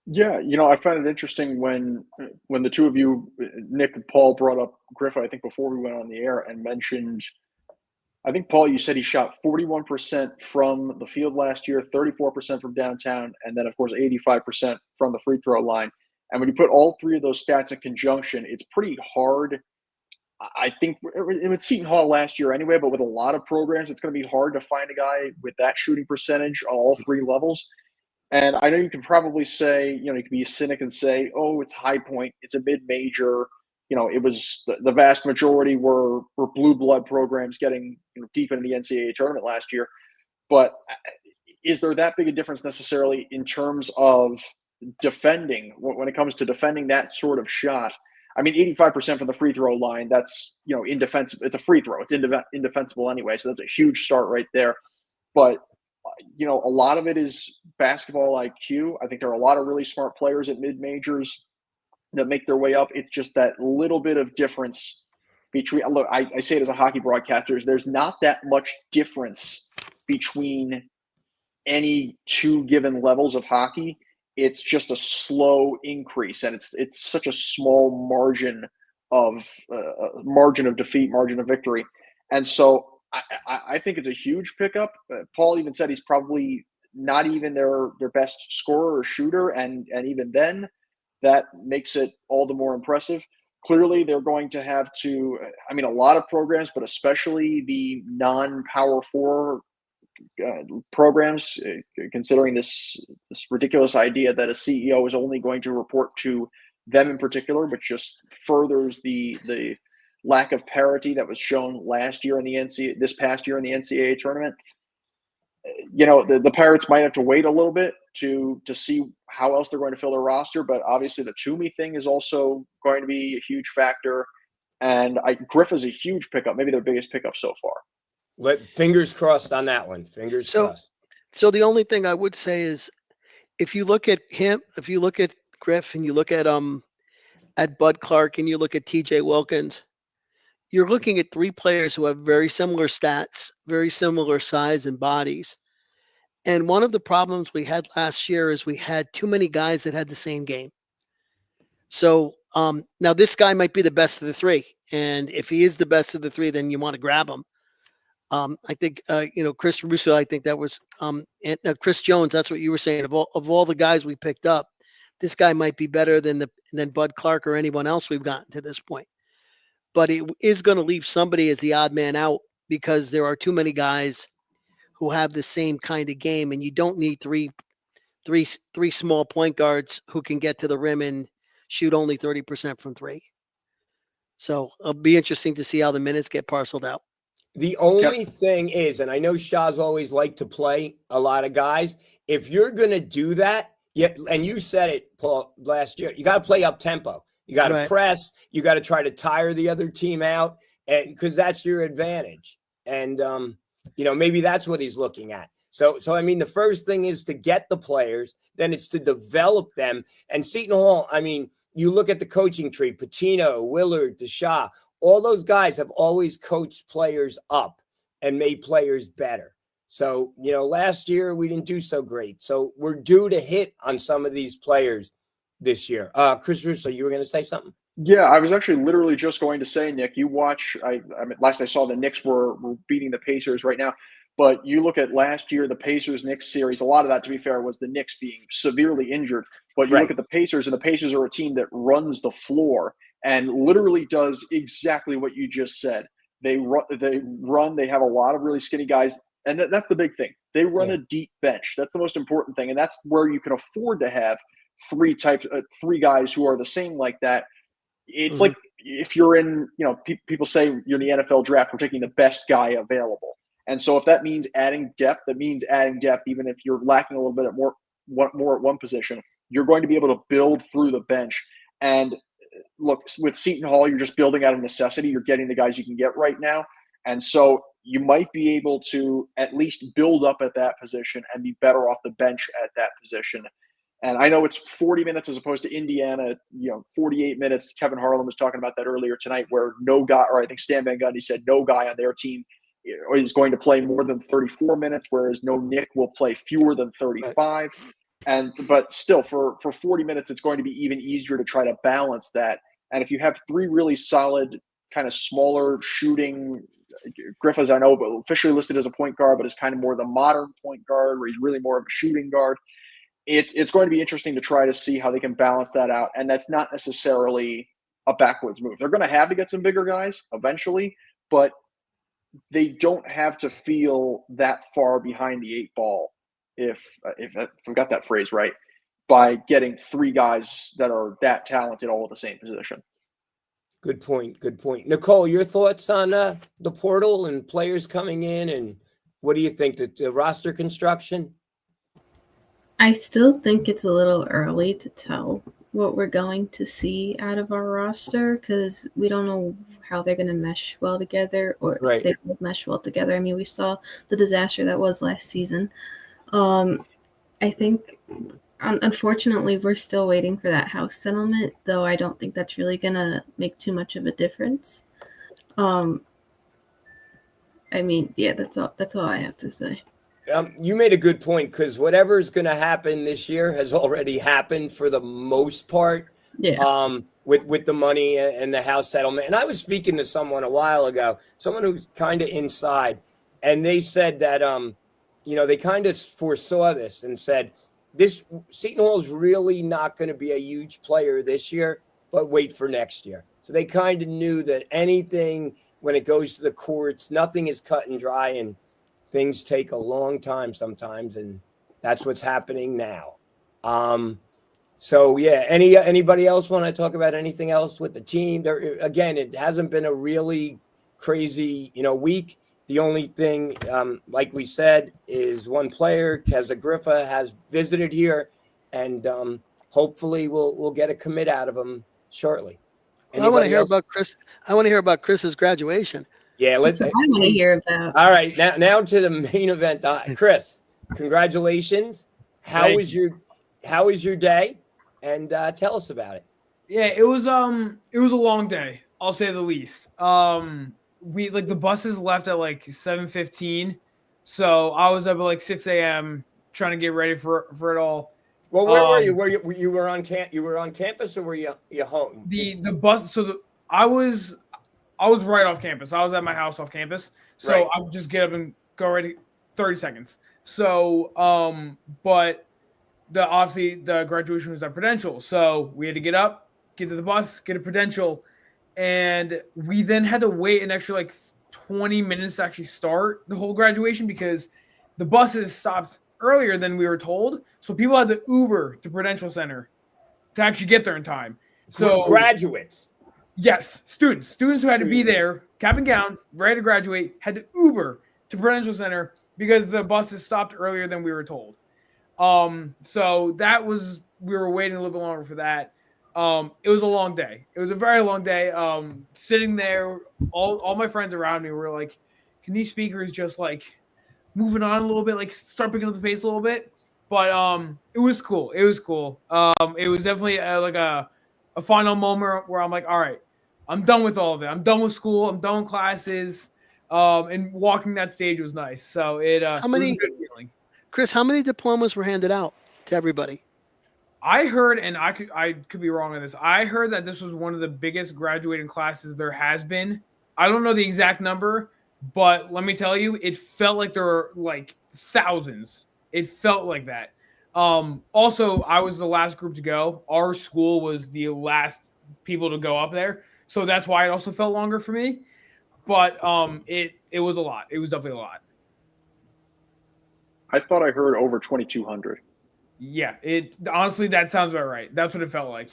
Yeah, I find it interesting when the two of you, Nick and Paul, brought up Griffin, I think before we went on the air, and mentioned, I think, Paul, you said he shot 41% from the field last year, 34% from downtown, and then, of course, 85% from the free throw line. And when you put all three of those stats in conjunction, it's pretty hard. I think with Seton Hall last year anyway, but with a lot of programs, it's going to be hard to find a guy with that shooting percentage on all three levels. And I know you can probably say, you can be a cynic and say, oh, it's High Point, it's a mid-major. It was the vast majority were blue blood programs getting deep into the NCAA tournament last year. But is there that big a difference necessarily in terms of defending when it comes to defending that sort of shot? I mean, 85% from the free throw line, that's, indefensible. It's a free throw. It's indefensible anyway. So that's a huge start right there. But, a lot of it is basketball IQ. I think there are a lot of really smart players at mid-majors that make their way up. It's just that little bit of difference between, look, I say it as a hockey broadcaster, there's not that much difference between any two given levels of hockey. It's just a slow increase, and it's such a small margin of defeat, margin of victory. And so I think it's a huge pickup. Paul even said he's probably not even their best scorer or shooter, and even then, that makes it all the more impressive. Clearly, they're going to have to, a lot of programs, but especially the non-Power 4 programs, considering this ridiculous idea that a CEO is only going to report to them in particular, which just furthers the lack of parity that was shown last year in this past year in the NCAA tournament. The Pirates might have to wait a little bit to see how else they're going to fill their roster, but obviously the Toomey thing is also going to be a huge factor. And Griff is a huge pickup, maybe their biggest pickup so far. Fingers crossed on that one. Fingers crossed. So the only thing I would say is, if you look at him, if you look at Griff, and you look at Bud Clark, and you look at T.J. Wilkins, you're looking at three players who have very similar stats, very similar size and bodies. And one of the problems we had last year is we had too many guys that had the same game. So now this guy might be the best of the three, and if he is the best of the three, then you want to grab him. I think Chris Russo. I think that was and, Chris Jones. That's what you were saying. Of all the guys we picked up, this guy might be better than Bud Clark or anyone else we've gotten to this point. But it is going to leave somebody as the odd man out, because there are too many guys who have the same kind of game, and you don't need three small point guards who can get to the rim and shoot only 30% from three. So it'll be interesting to see how the minutes get parceled out. The only thing is, and I know Shaw's always liked to play a lot of guys. If you're going to do that, and you said it, Paul, last year, you got to play up tempo. You got to press. You got to try to tire the other team out, and because that's your advantage. And maybe that's what he's looking at. So I mean, the first thing is to get the players. Then it's to develop them. And Seton Hall, I mean, you look at the coaching tree: Patino, Willard, DeShaw. All those guys have always coached players up and made players better. So, last year we didn't do so great. So we're due to hit on some of these players this year. Chris Russo, you were going to say something? Yeah, I was actually literally just going to say, Nick, you watch, I mean, last I saw the Knicks were beating the Pacers right now. But you look at last year, the Pacers-Knicks series, a lot of that, to be fair, was the Knicks being severely injured. But you look at the Pacers, and the Pacers are a team that runs the floor and literally does exactly what you just said. They run, they have a lot of really skinny guys, and that's the big thing. They run a deep bench. That's the most important thing, and that's where you can afford to have three guys who are the same like that. It's like if you're in, people say you're in the NFL draft, we're taking the best guy available. And so if that means adding depth, that means adding depth, even if you're lacking a little bit more at one position. You're going to be able to build through the bench. And look, with Seton Hall, you're just building out of necessity. You're getting the guys you can get right now. And so you might be able to at least build up at that position and be better off the bench at that position. And I know it's 40 minutes as opposed to Indiana, 48 minutes. Kevin Harlan was talking about that earlier tonight, where no guy, or I think Stan Van Gundy said no guy on their team is going to play more than 34 minutes, whereas no Nick will play fewer than 35. But still, for 40 minutes, it's going to be even easier to try to balance that. And if you have three really solid, kind of smaller shooting, Griff, as I know, but officially listed as a point guard, but is kind of more the modern point guard, where he's really more of a shooting guard. It's going to be interesting to try to see how they can balance that out. And that's not necessarily a backwards move. They're going to have to get some bigger guys eventually, but they don't have to feel that far behind the eight ball, if I've got that phrase right, by getting three guys that are that talented all at the same position. Good point. Nicole, your thoughts on the portal and players coming in, and what do you think, the roster construction? I still think it's a little early to tell what we're going to see out of our roster, because we don't know how they're going to mesh well together, or if they will mesh well together. I mean, we saw the disaster that was last season. I think, unfortunately, we're still waiting for that house settlement, though I don't think that's really going to make too much of a difference. I mean, yeah, that's all I have to say. You made a good point, because whatever is going to happen this year has already happened for the most part. Yeah. With the money and the house settlement. And I was speaking to someone a while ago, someone who's kind of inside, and they said that they kind of foresaw this and said, this Seton Hall is really not going to be a huge player this year, but wait for next year. So they kind of knew that anything, when it goes to the courts, nothing is cut and dry, and things take a long time sometimes, and that's what's happening now. So yeah, anybody else want to talk about anything else with the team? There again, it hasn't been a really crazy, week. The only thing, like we said, is one player, Keza Griffa, has visited here, and hopefully we'll get a commit out of him shortly. I want to hear about Chris. I want to hear about Chris's graduation. Yeah, That's what I want to hear about. All right, now to the main event, Chris. Congratulations. How Thank was your day? And tell us about it. Yeah, it was a long day, I'll say the least. We like the buses left at like 7:15. So I was up at like 6 a.m. trying to get ready for it all. Well, where were you? You were on you were on campus, or were you home? The bus I was right off campus. I was at my house off campus. So Right. I would just get up and go right 30 seconds. So but obviously the graduation was at Prudential. So we had to get up, get to the bus, get a Prudential, and we then had to wait an extra like 20 minutes to actually start the whole graduation because the buses stopped earlier than we were told. So people had to Uber to Prudential Center to actually get there in time. So graduates. yes, students who had to be there, cap and gown, ready to graduate, had to Uber to Prudential Center because the buses stopped earlier than we were told. So that was, we were waiting a little bit longer for that. It was a long day. It was a very long day. Sitting there, all my friends around me were like, can these speakers just like moving on a little bit, like start picking up the pace a little bit? But it was cool. It was cool. It was definitely like a final moment where I'm like, all right, I'm done with all of it. I'm done with school. I'm done with classes. And walking that stage was nice. So it was a good feeling. Chris, how many diplomas were handed out to everybody? I heard, and I could be wrong on this. I heard that this was one of the biggest graduating classes there has been. I don't know the exact number, but let me tell you, it felt like there were like thousands. It felt like that. Also, I was the last group to go. Our school was the last people to go up there, so that's why it also felt longer for me. But it was a lot. It was definitely a lot. I thought I heard over 2,200. Yeah, it honestly, that sounds about right. That's what it felt like.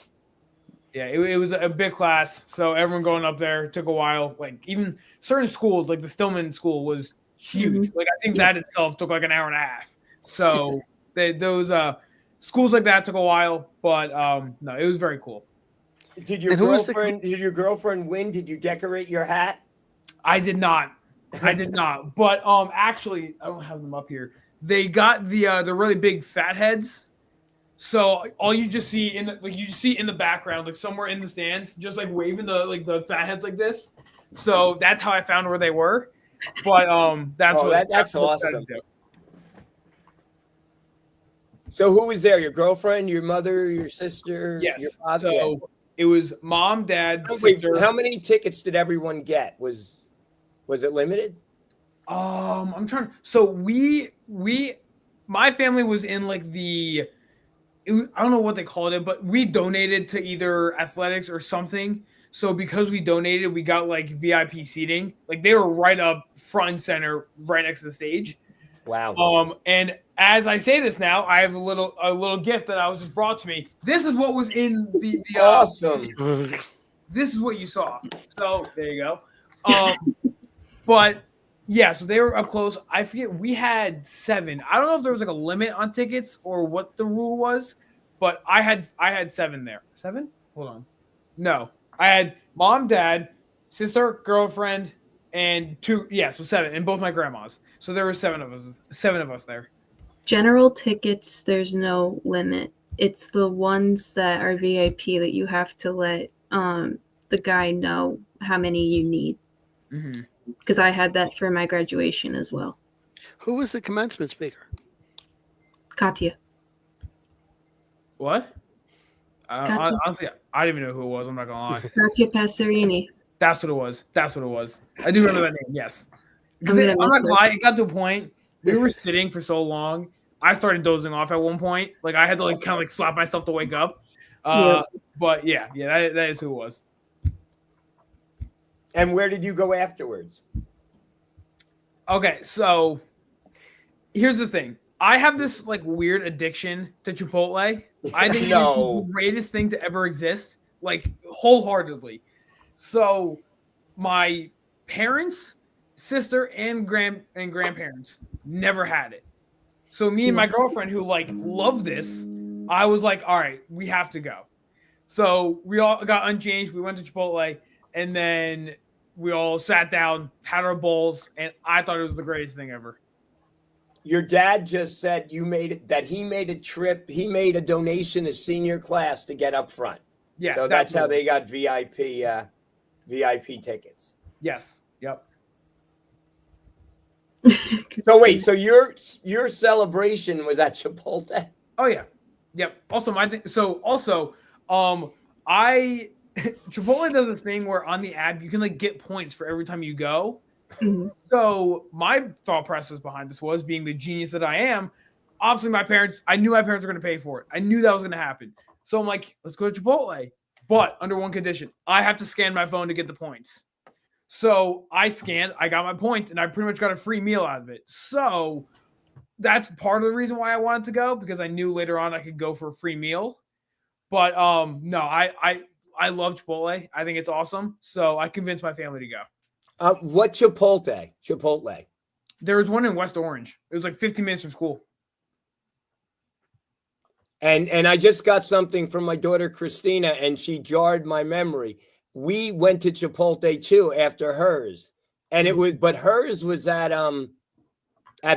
Yeah, it was a big class, so everyone going up there took a while. Like even certain schools, like the Stillman School, was huge. Like I think that itself took like an hour and a half. So those schools like that took a while, but no, it was very cool. Did your girlfriend win? Did you decorate your hat? I did not. But actually, I don't have them up here. They got the really big fat heads. So all you just see in the background, like somewhere in the stands, just like waving the fat heads like this. So that's how I found where they were. But that's awesome. So who was there? Your girlfriend, your mother, your sister? Yes. Your father? So it was mom, dad, Wait, sister. how many tickets did everyone get? Was it limited? I'm trying. So my family was in like I don't know what they called it, but we donated to either athletics or something. So because we donated, we got like VIP seating. Like they were right up front and center, right next to the stage. Wow. And as I say this now, I have a little gift that I was just brought to me. This is what was in the awesome. This is what you saw. So there you go. But yeah, so they were up close. I forget, we had 7. I don't know if there was like a limit on tickets or what the rule was, but I had 7 there. 7? Hold on. No. I had mom, dad, sister, girlfriend, and 2. Yeah, so 7, and both my grandmas. So there were 7 of us there. General tickets, there's no limit. It's the ones that are VIP that you have to let the guy know how many you need. Mm-hmm. Because I had that for my graduation as well. Who was the commencement speaker? Katya. What? Katya. Honestly, I didn't even know who it was. I'm not gonna lie. Katya Passerini. That's what it was. I do remember that name. Yes. Because I'm I'm gonna not miss gonna lie. It got to a point we were sitting for so long. I started dozing off at one point. Like I had to like kind of like slap myself to wake up. But yeah, that is who it was. And where did you go afterwards? Okay, so here's the thing. I have this like weird addiction to Chipotle. I think it's the greatest thing to ever exist, like wholeheartedly. So my parents, sister, and grandparents never had it. So me and my girlfriend, who like loved this, I was like, all right, we have to go. So we all got unchanged. We went to Chipotle, and then we all sat down, had our bowls, and I thought it was the greatest thing ever. Your dad just said you made it, that he made a trip, he made a donation to senior class to get up front. Yeah, So that's what how it they was. got VIP tickets. Yes. Yep. So wait, so your celebration was at Chipotle? Oh yeah. Yep. Also, my thing. So also, I Chipotle does this thing where on the app you can like get points for every time you go. Mhm. So my thought process behind this was, being the genius that I am, obviously I knew my parents were going to pay for it. I knew that was going to happen. So I'm like, let's go to Chipotle, but under one condition: I have to scan my phone to get the points. So I scanned, I got my points, and I pretty much got a free meal out of it. So that's part of the reason why I wanted to go, because I knew later on I could go for a free meal. But no, I love Chipotle. I think it's awesome. So I convinced my family to go. What Chipotle? Chipotle. There was one in West Orange. It was like 15 minutes from school. And I just got something from my daughter Christina, and she jarred my memory. We went to Chipotle too after hers, and it was, but hers was at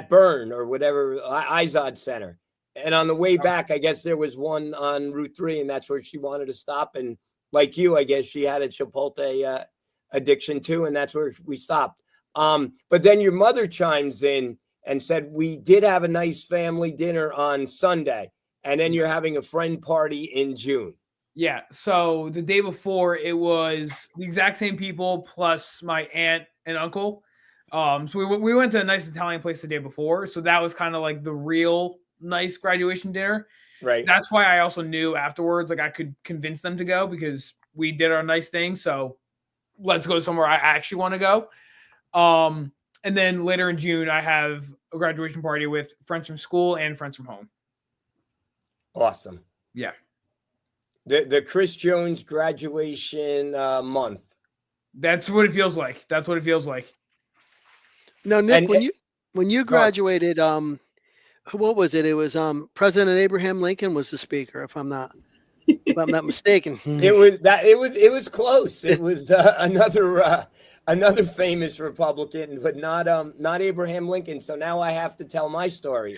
Bern or whatever, Izod Center. And on the way back, I guess there was one on Route 3, and that's where she wanted to stop. And like you, I guess she had a Chipotle addiction too, and that's where we stopped. But then your mother chimes in and said, we did have a nice family dinner on Sunday, and then you're having a friend party in June. Yeah. So the day before, it was the exact same people plus my aunt and uncle. So we went to a nice Italian place the day before. So that was kind of like the real nice graduation dinner. Right. That's why I also knew afterwards, like I could convince them to go, because we did our nice thing. So let's go somewhere I actually want to go. And then later in June, I have a graduation party with friends from school and friends from home. Awesome. Yeah. The Chris Jones graduation month. That's what it feels like. That's what it feels like. No, Nick, And- when you graduated, what was it? It was President Abraham Lincoln was the speaker, if I'm not mistaken. It was close. It was another famous Republican, but not Abraham Lincoln. So now I have to tell my story.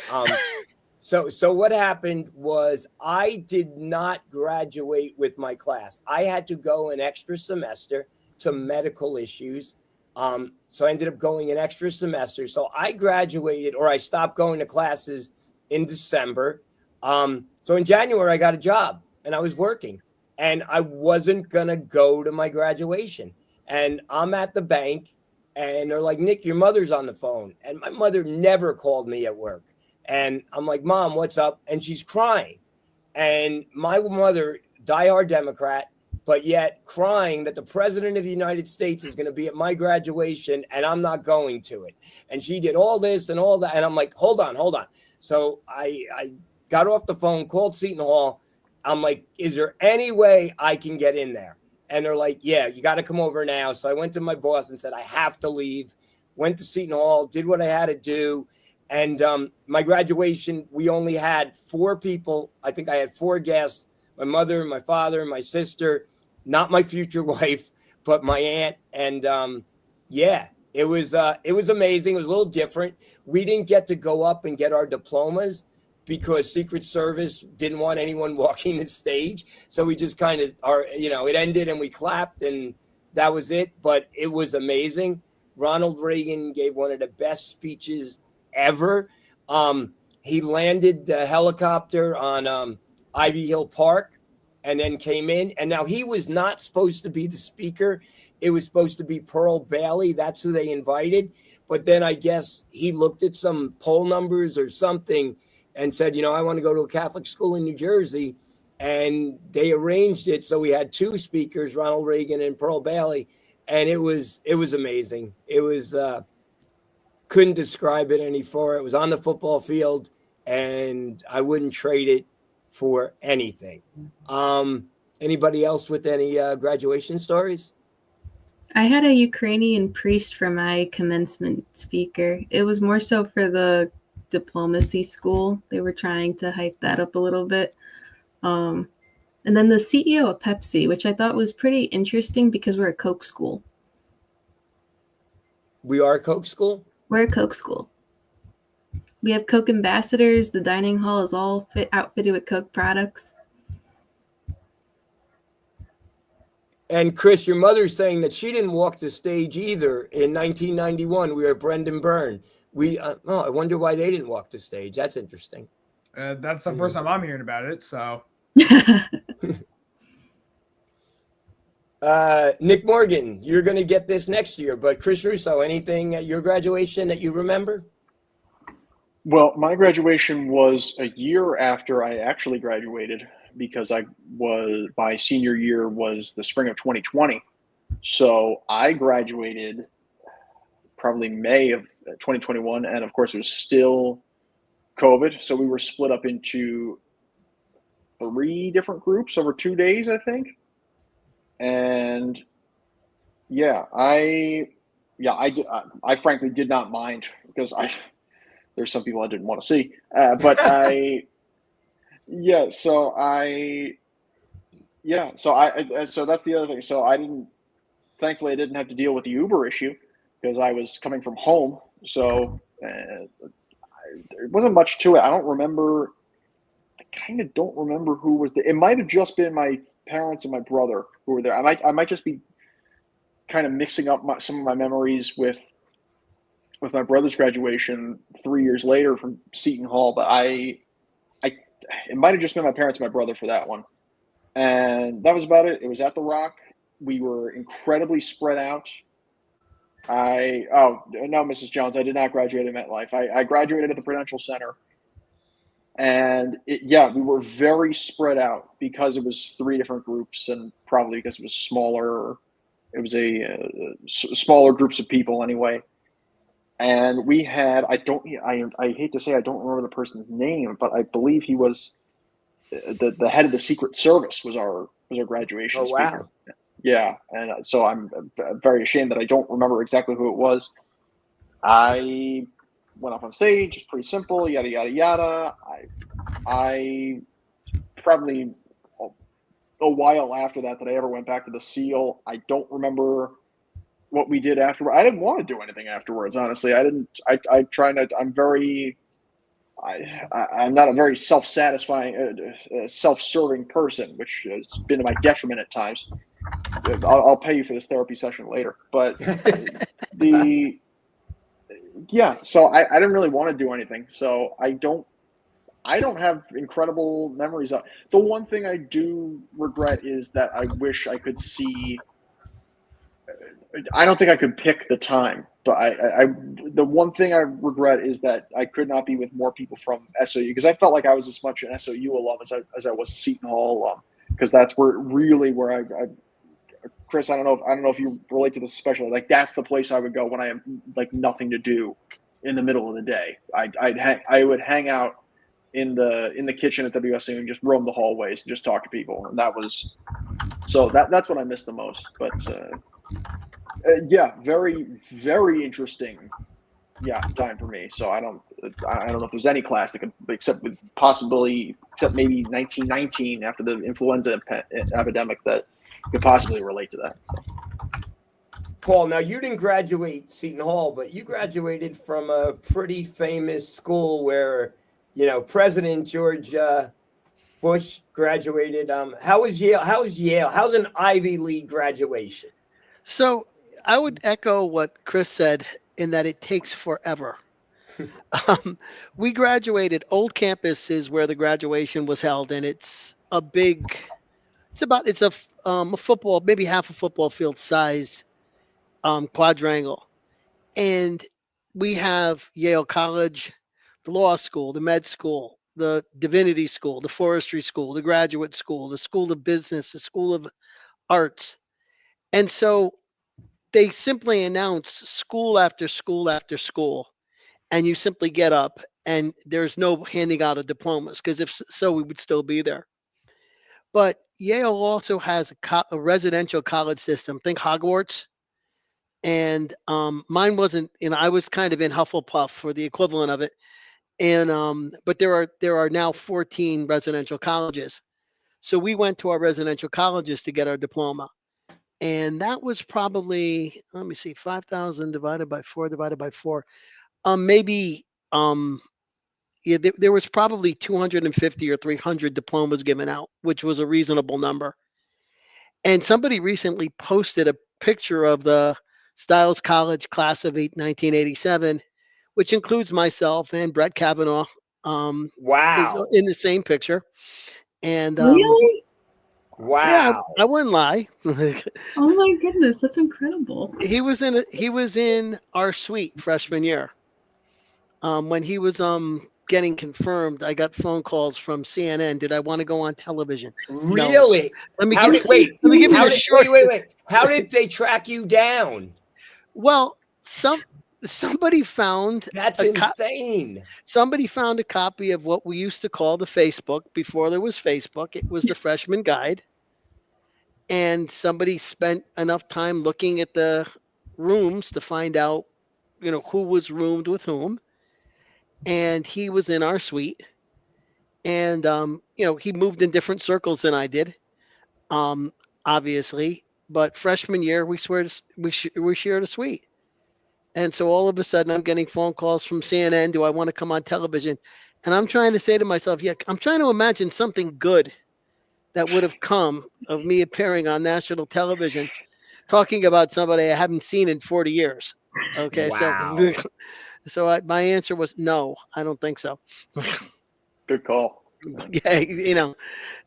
So what happened was, I did not graduate with my class. I had to go an extra semester to medical issues. So I ended up going an extra semester. So I graduated, or I stopped going to classes in December. So in January, I got a job and I was working, and I wasn't going to go to my graduation. And I'm at the bank, and they're like, Nick, your mother's on the phone. And my mother never called me at work. And I'm like, Mom, what's up? And she's crying. And my mother, diehard Democrat, but yet crying that the president of the United States is going to be at my graduation and I'm not going to it. And she did all this and all that. And I'm like, hold on. So I got off the phone, called Seton Hall. I'm like, is there any way I can get in there? And they're like, yeah, you got to come over now. So I went to my boss and said, I have to leave. Went to Seton Hall, did what I had to do. And my graduation, we only had 4 people. I think I had 4 guests: my mother, my father, my sister, not my future wife, but my aunt. And yeah, it was amazing. It was a little different. We didn't get to go up and get our diplomas because Secret Service didn't want anyone walking the stage. So we just kind of it ended and we clapped and that was it. But it was amazing. Ronald Reagan gave one of the best speeches ever. He landed the helicopter on Ivy Hill Park and then came in. And now he was not supposed to be the speaker. It was supposed to be Pearl Bailey. That's who they invited. But then I guess he looked at some poll numbers or something and said, I want to go to a Catholic school in New Jersey. And they arranged it. So we had 2 speakers, Ronald Reagan and Pearl Bailey. And it was amazing. It was, couldn't describe it any far. It was on the football field and I wouldn't trade it for anything. Anybody else with any graduation stories? I had a Ukrainian priest for my commencement speaker. It was more so for the diplomacy school. They were trying to hype that up a little bit. And then the CEO of Pepsi, which I thought was pretty interesting because we're a Coke school. We are a Coke school? We're a Coke school. We have Coke ambassadors. The dining hall is all outfitted with Coke products. And Chris, your mother's saying that she didn't walk the stage either in 1991. We were at Brendan Byrne. I wonder why they didn't walk the stage. That's interesting. That's the first time I'm hearing about it. So, Nick Morgan, you're going to get this next year. But Chris Russo, anything at your graduation that you remember? Well, my graduation was a year after I actually graduated because my senior year was the spring of 2020. So I graduated probably May of 2021. And of course, it was still COVID. So we were split up into 3 different groups over 2 days, I think. And I frankly did not mind because there's some people I didn't want to see, but so that's the other thing. So thankfully I didn't have to deal with the Uber issue because I was coming from home. So there wasn't much to it. I kind of don't remember who was there. It might have just been my parents and my brother who were there. I might just be kind of mixing up some of my memories with my brother's graduation 3 years later from Seton Hall, but it might have just been my parents and my brother for that one. And that was about it. It was at the Rock. We were incredibly spread out. No, Mrs. Jones, I did not graduate at MetLife. I graduated at the Prudential Center. And we were very spread out because it was 3 different groups and probably because it was smaller. It was smaller groups of people anyway. And we had, I hate to say I don't remember the person's name, but I believe he was the head of the Secret Service was our graduation speaker. Wow. Yeah, and so I'm very ashamed that I don't remember exactly who it was. I went up on stage. It's pretty simple. Yada yada yada. I probably a while after that I ever went back to the SEAL. I don't remember what we did afterward. I didn't want to do anything afterwards, honestly. I'm not a very self-satisfying, self-serving person, which has been to my detriment at times. I'll pay you for this therapy session later. But so I didn't really want to do anything. So I don't have incredible memories of. The one thing I do regret is that I wish I could see. I don't think I could pick the time, but the one thing I regret is that I could not be with more people from SOU because I felt like I was as much an SOU alum as I was a Seton Hall alum because that's where I Chris, I don't know if you relate to this especially. Like that's the place I would go when I have like nothing to do in the middle of the day. I would hang out in the kitchen at WSU and just roam the hallways and just talk to people, and that's what I miss the most. But very, very interesting. Time for me. So I don't know if there's any class that could, except maybe 1919 after the influenza epidemic, that could possibly relate to that. Paul, now you didn't graduate Seton Hall, but you graduated from a pretty famous school where, President George Bush graduated. How was Yale? How's Yale? How's an Ivy League graduation? So I would echo what Chris said in that it takes forever. We graduated. Old Campus is where the graduation was held, and it's a football, maybe half a football field size quadrangle. And we have Yale College, the law school, the med school, the divinity school, the forestry school, the graduate school, the school of business, the school of arts. And so they simply announce school after school after school, and you simply get up and there's no handing out of diplomas because if so, we would still be there. But Yale also has a residential college system. Think Hogwarts. And mine wasn't, I was kind of in Hufflepuff for the equivalent of it. And but there are now 14 residential colleges. So we went to our residential colleges to get our diploma. And that was probably, let me see, 5,000 divided by 4, maybe yeah, there was probably 250 or 300 diplomas given out, which was a reasonable number. And somebody recently posted a picture of the Styles College class of 1987, which includes myself and Brett Kavanaugh, is Wow. in the same picture. And Really? yeah, Wow. I wouldn't lie. Oh my goodness, that's incredible. He was in our suite freshman year. When he was getting confirmed, I got phone calls from CNN. Did I want to go on television? No. Really? Let me How give did, wait, let me give you how the did, short. wait. How did they track you down? Well, somebody found That's a insane. somebody found a copy of what we used to call the Facebook before there was Facebook. It was the freshman guide. And somebody spent enough time looking at the rooms to find out, who was roomed with whom. And he was in our suite. And he moved in different circles than I did, obviously. But freshman year, we shared a suite. And so all of a sudden, I'm getting phone calls from CNN. Do I want to come on television? And I'm trying to say to myself, yeah, I'm trying to imagine something good that would have come of me appearing on national television talking about somebody I haven't seen in 40 years. Okay, Wow. so my answer was no, I don't think so. Good call. Yeah,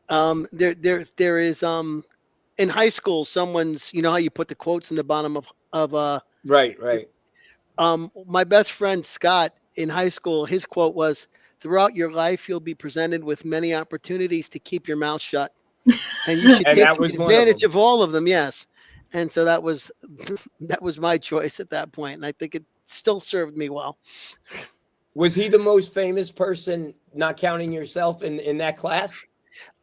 there is in high school, someone's, how you put the quotes in the bottom of Right. my best friend Scott in high school, his quote was, "Throughout your life, you'll be presented with many opportunities to keep your mouth shut, and you should And take that was one of advantage them. of all of them." Yes, and so that was my choice at that point, and I think it still served me well. Was he the most famous person, not counting yourself, in that class?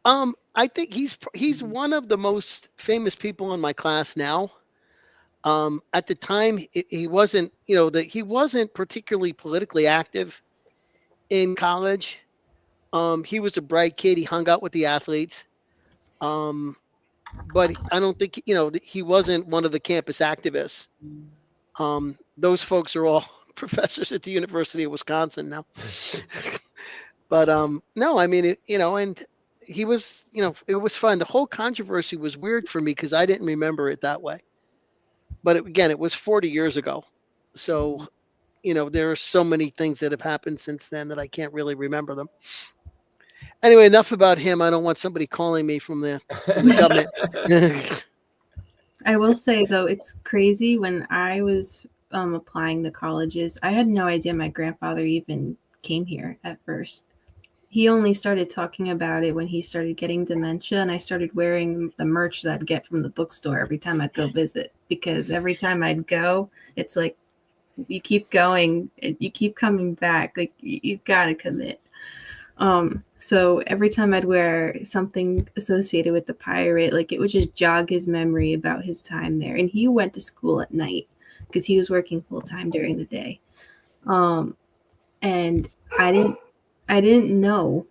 I think he's one of the most famous people in my class now. At the time, he wasn't, he wasn't particularly politically active in college. He was a bright kid. He hung out with the athletes. But I don't think, he wasn't one of the campus activists. Those folks are all professors at the University of Wisconsin now. But no, I mean, and he was, it was fun. The whole controversy was weird for me because I didn't remember it that way. But again, it was 40 years ago. So, there are so many things that have happened since then that I can't really remember them. Anyway, enough about him. I don't want somebody calling me from the government. I will say though, it's crazy. When I was applying to colleges, I had no idea my grandfather even came here at first. He only started talking about it when he started getting dementia, and I started wearing the merch that I'd get from the bookstore every time I'd go visit, because every time I'd go, it's like, you keep going, you keep coming back, like you've got to commit. So every time I'd wear something associated with the pirate, like it would just jog his memory about his time there. And he went to school at night because he was working full time during the day. And I didn't know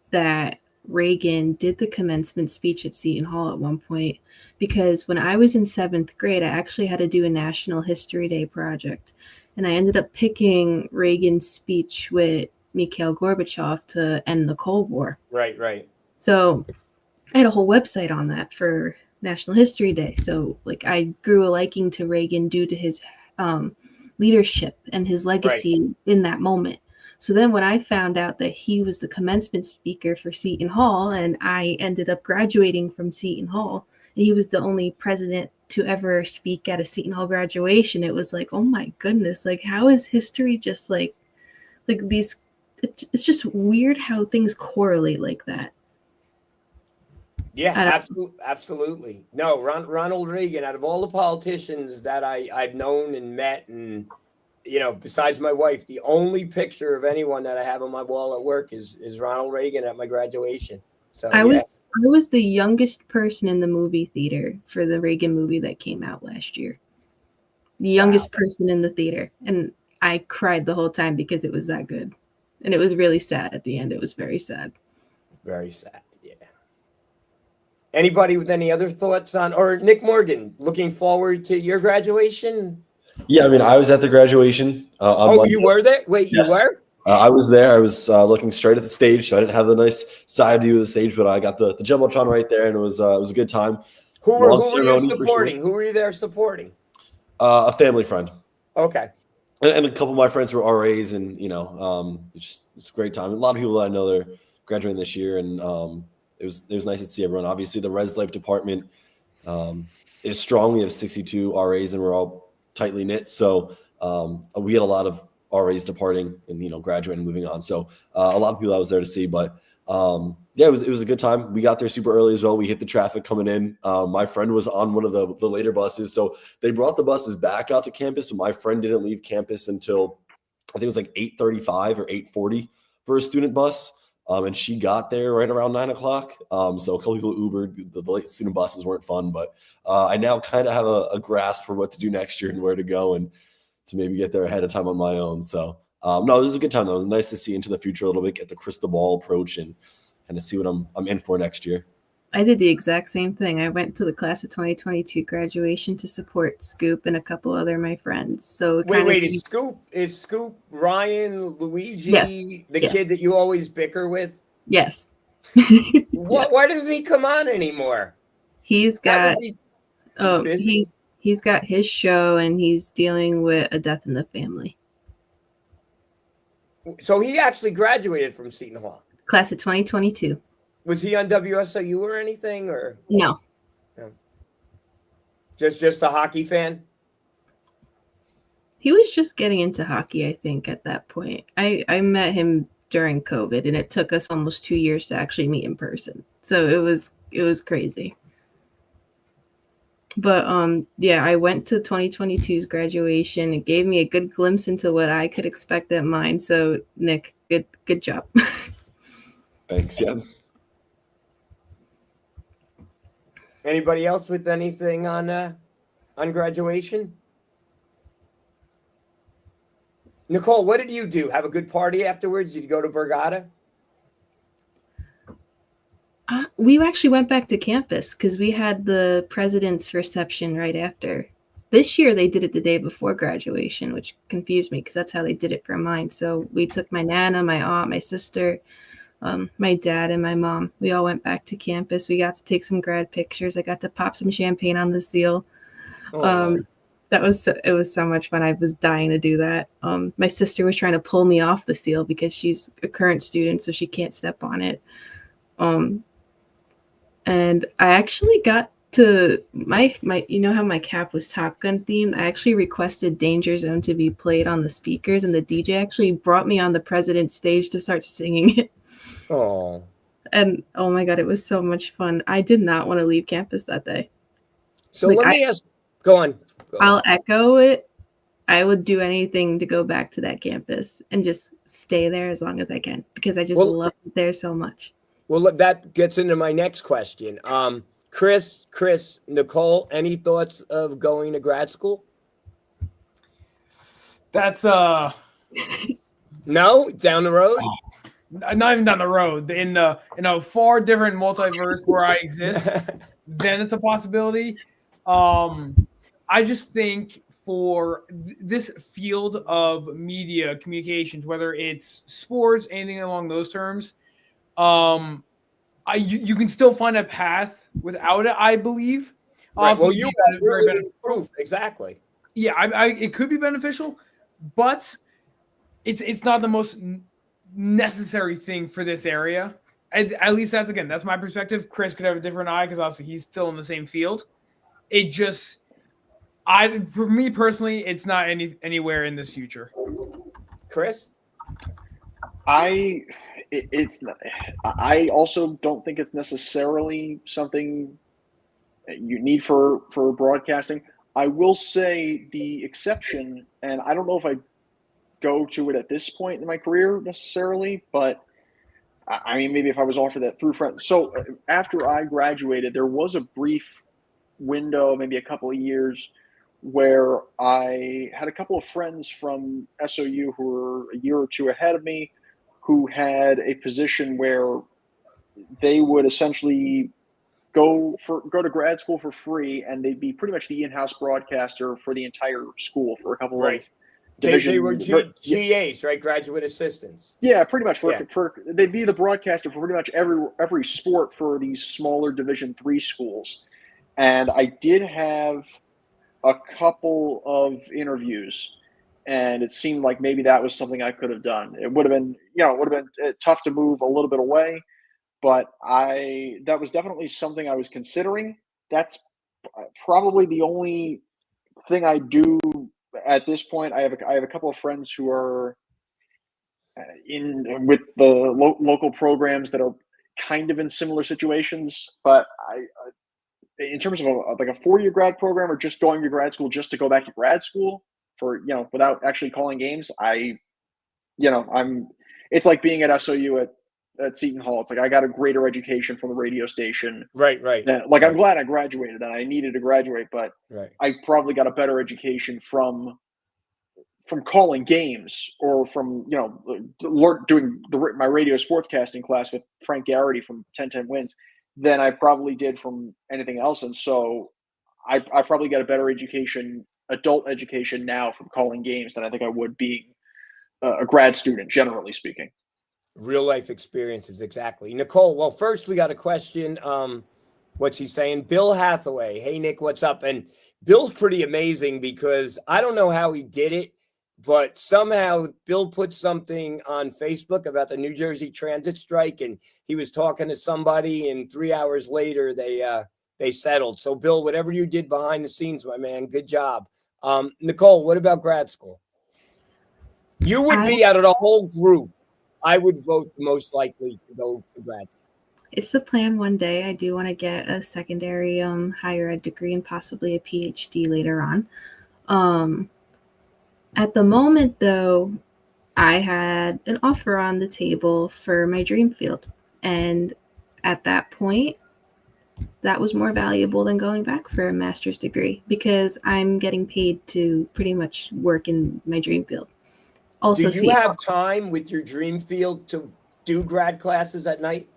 that Reagan did the commencement speech at Seton Hall at one point, because when I was in 7th grade, I actually had to do a National History Day project. And I ended up picking Reagan's speech with Mikhail Gorbachev to end the Cold War. Right. So I had a whole website on that for National History Day. So like I grew a liking to Reagan due to his leadership and his legacy in that moment. So then when I found out that he was the commencement speaker for Seton Hall, and I ended up graduating from Seton Hall, and he was the only president to ever speak at a Seton Hall graduation, it was like, oh my goodness, like how is history just like these, it's just weird how things correlate like that. Yeah, absolutely. No, Ronald Reagan, out of all the politicians that I've known and met, and besides my wife, the only picture of anyone that I have on my wall at work is Ronald Reagan at my graduation. So I was the youngest person in the movie theater for the Reagan movie that came out last year. The youngest person in the theater, and I cried the whole time because it was that good. And it was really sad at the end. It was very sad. Very sad, yeah. Anybody with any other thoughts on, or Nick Morgan, looking forward to your graduation? Yeah, I mean, I was at the graduation. On Monday. You were there? Wait, Yes. you were? I was there. I was looking straight at the stage, so I didn't have the nice side view of the stage, but I got the jumbotron right there, and it was a good time. Who Long were you ceremony for sure. supporting? Who were you there supporting? A family friend. Okay. And a couple of my friends were RAs, and it's a great time. A lot of people that I know they're graduating this year, and it was nice to see everyone. Obviously, the Res Life department is strong. We have 62 RAs, and we're all tightly knit. So we had a lot of RAs departing and graduating and moving on. So a lot of people I was there to see, but it was a good time. We got there super early as well. We hit the traffic coming in. My friend was on one of the later buses, so they brought the buses back out to campus, but my friend didn't leave campus until I think it was like 8:35 or 8:40 for a student bus. And she got there right around 9:00. So a couple people Ubered. The late student buses weren't fun, but I now kind of have a grasp for what to do next year and where to go and to maybe get there ahead of time on my own. So no, this was a good time though. It was nice to see into the future a little bit, get the crystal ball approach and kind of see what I'm in for next year. I did the exact same thing. I went to the class of 2022 graduation to support Scoop and a couple other of my friends. So wait, is Scoop Ryan Luigi the kid that you always bicker with? Yes. Why doesn't he come on anymore? He's got he's got his show and he's dealing with a death in the family. So he actually graduated from Seton Hall. Class of 2022. Was he on WSOU or anything, or no? Just a hockey fan. He was just getting into hockey, I think, at that point. I met him during COVID, and it took us almost 2 years to actually meet in person. So it was crazy. But I went to 2022's graduation. It gave me a good glimpse into what I could expect at mine. So Nick, good job. Thanks. Yeah. Anybody else with anything on graduation? Nicole, what did you do? Have a good party afterwards? Did you go to Borgata? We actually went back to campus because we had the president's reception right after. This year they did it the day before graduation, which confused me because that's how they did it for mine. So we took my nana, my aunt, my sister, my dad, and my mom. We all went back to campus. We got to take some grad pictures. I got to pop some champagne on the seal. It was so much fun. I was dying to do that. My sister was trying to pull me off the seal because she's a current student, so she can't step on it. And I actually got to my you know how my cap was Top Gun themed? I actually requested Danger Zone to be played on the speakers, and the DJ actually brought me on the president's stage to start singing it. Oh. And oh my God, it was so much fun. I did not want to leave campus that day. So let me ask, go on. I'll echo it. I would do anything to go back to that campus and just stay there as long as I can because I just love it there so much. Well, that gets into my next question. Chris, Nicole, any thoughts of going to grad school? That's no, down the road. Not even down the road. In a far different multiverse where I exist, then it's a possibility. I just think for this field of media communications, whether it's sports, anything along those terms, you can still find a path without it, I believe. Right. Well, you got very proof. Exactly. Yeah, it could be beneficial, but it's not the most necessary thing for this area. At least that's my perspective. Chris could have a different eye because obviously he's still in the same field. For me personally, it's not anywhere in this future. Chris, I also don't think it's necessarily something you need for broadcasting. I will say the exception, and I don't know if I go to it at this point in my career necessarily, but I mean, maybe if I was offered that through friends. So after I graduated, there was a brief window, maybe a couple of years, where I had a couple of friends from SOU who were a year or two ahead of me, who had a position where they would essentially go to grad school for free, and they'd be pretty much the in-house broadcaster for the entire school for a couple of division. They were GAs, right? Graduate assistants. Yeah, pretty much. Yeah. They'd be the broadcaster for pretty much every sport for these smaller Division III schools. And I did have a couple of interviews, and it seemed like maybe that was something I could have done. It would have been, tough to move a little bit away, but that was definitely something I was considering. That's probably the only thing I do at this point. I have a couple of friends who are in with the local programs that are kind of in similar situations, but in terms of like a 4-year grad program or just going to grad school just to go back to grad school for, without actually calling games, it's like being at SOU at Seton Hall. It's like I got a greater education from the radio station. Right. I'm glad I graduated and I needed to graduate, but Right. I probably got a better education from calling games or from, doing my radio sportscasting class with Frank Garrity from 1010 Wins than I probably did from anything else. And so I probably got a better education, adult education now from calling games than I think I would being a grad student, generally speaking. Real life experiences, exactly. Nicole, well, first we got a question. What's he saying? Bill Hathaway. Hey, Nick, what's up? And Bill's pretty amazing because I don't know how he did it, but somehow Bill put something on Facebook about the New Jersey transit strike, and he was talking to somebody, and 3 hours later they settled. So, Bill, whatever you did behind the scenes, my man, good job. Nicole, what about grad school? You would be out of the whole group. I would vote most likely to go to grad school. It's the plan one day. I do want to get a secondary higher ed degree and possibly a PhD later on. At the moment, though, I had an offer on the table for my dream field. And at that point, that was more valuable than going back for a master's degree because I'm getting paid to pretty much work in my dream field. Also, do you have time with your dream field to do grad classes at night?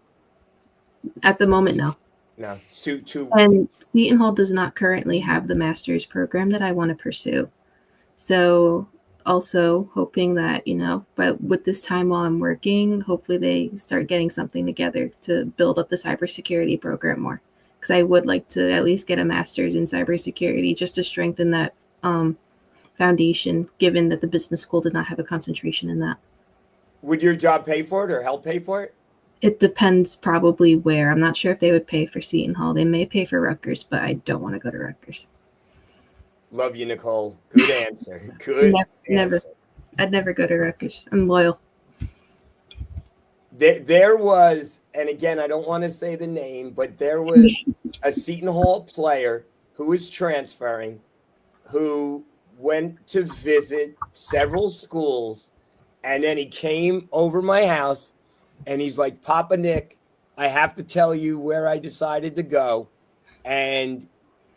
At the moment, no. No, it's too. And Seton Hall does not currently have the master's program that I want to pursue. So also hoping that, but with this time while I'm working, hopefully they start getting something together to build up the cybersecurity program more. Because I would like to at least get a master's in cybersecurity just to strengthen that foundation, given that the business school did not have a concentration in that. Would your job pay for it or help pay for it? It depends probably where. I'm not sure if they would pay for Seton Hall. They may pay for Rutgers, but I don't want to go to Rutgers. Love you, Nicole. Good answer. Good never. answer. I'd never go to Rutgers. I'm loyal. There was, and again, I don't want to say the name, but there was a Seton Hall player who was transferring, who went to visit several schools, and then he came over my house, and he's like, Papa Nick, I have to tell you where I decided to go. And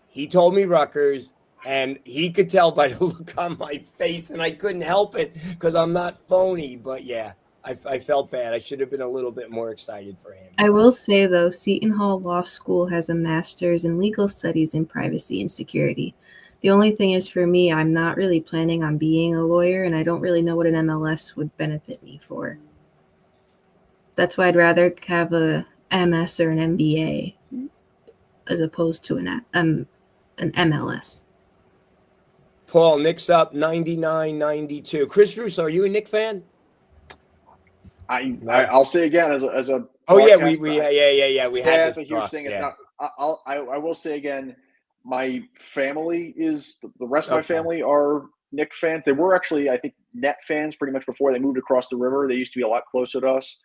he told me Rutgers, and he could tell by the look on my face, and I couldn't help it because I'm not phony. But yeah, I felt bad. I should have been a little bit more excited for him. I will say, though, Seton Hall Law School has a master's in legal studies in privacy and security. The only thing is, for me, I'm not really planning on being a lawyer, and I don't really know what an MLS would benefit me for. That's why I'd rather have a MS or an MBA as opposed to an MLS. Paul, Nick's up 99-92. Chris Russo, are you a Nick fan? I'll say again as a oh yeah, we had that's this a huge talk, thing. Yeah. I will say again, my family is the rest of my family are Nick fans. They were actually, I think, Net fans pretty much before they moved across the river. They used to be a lot closer to us,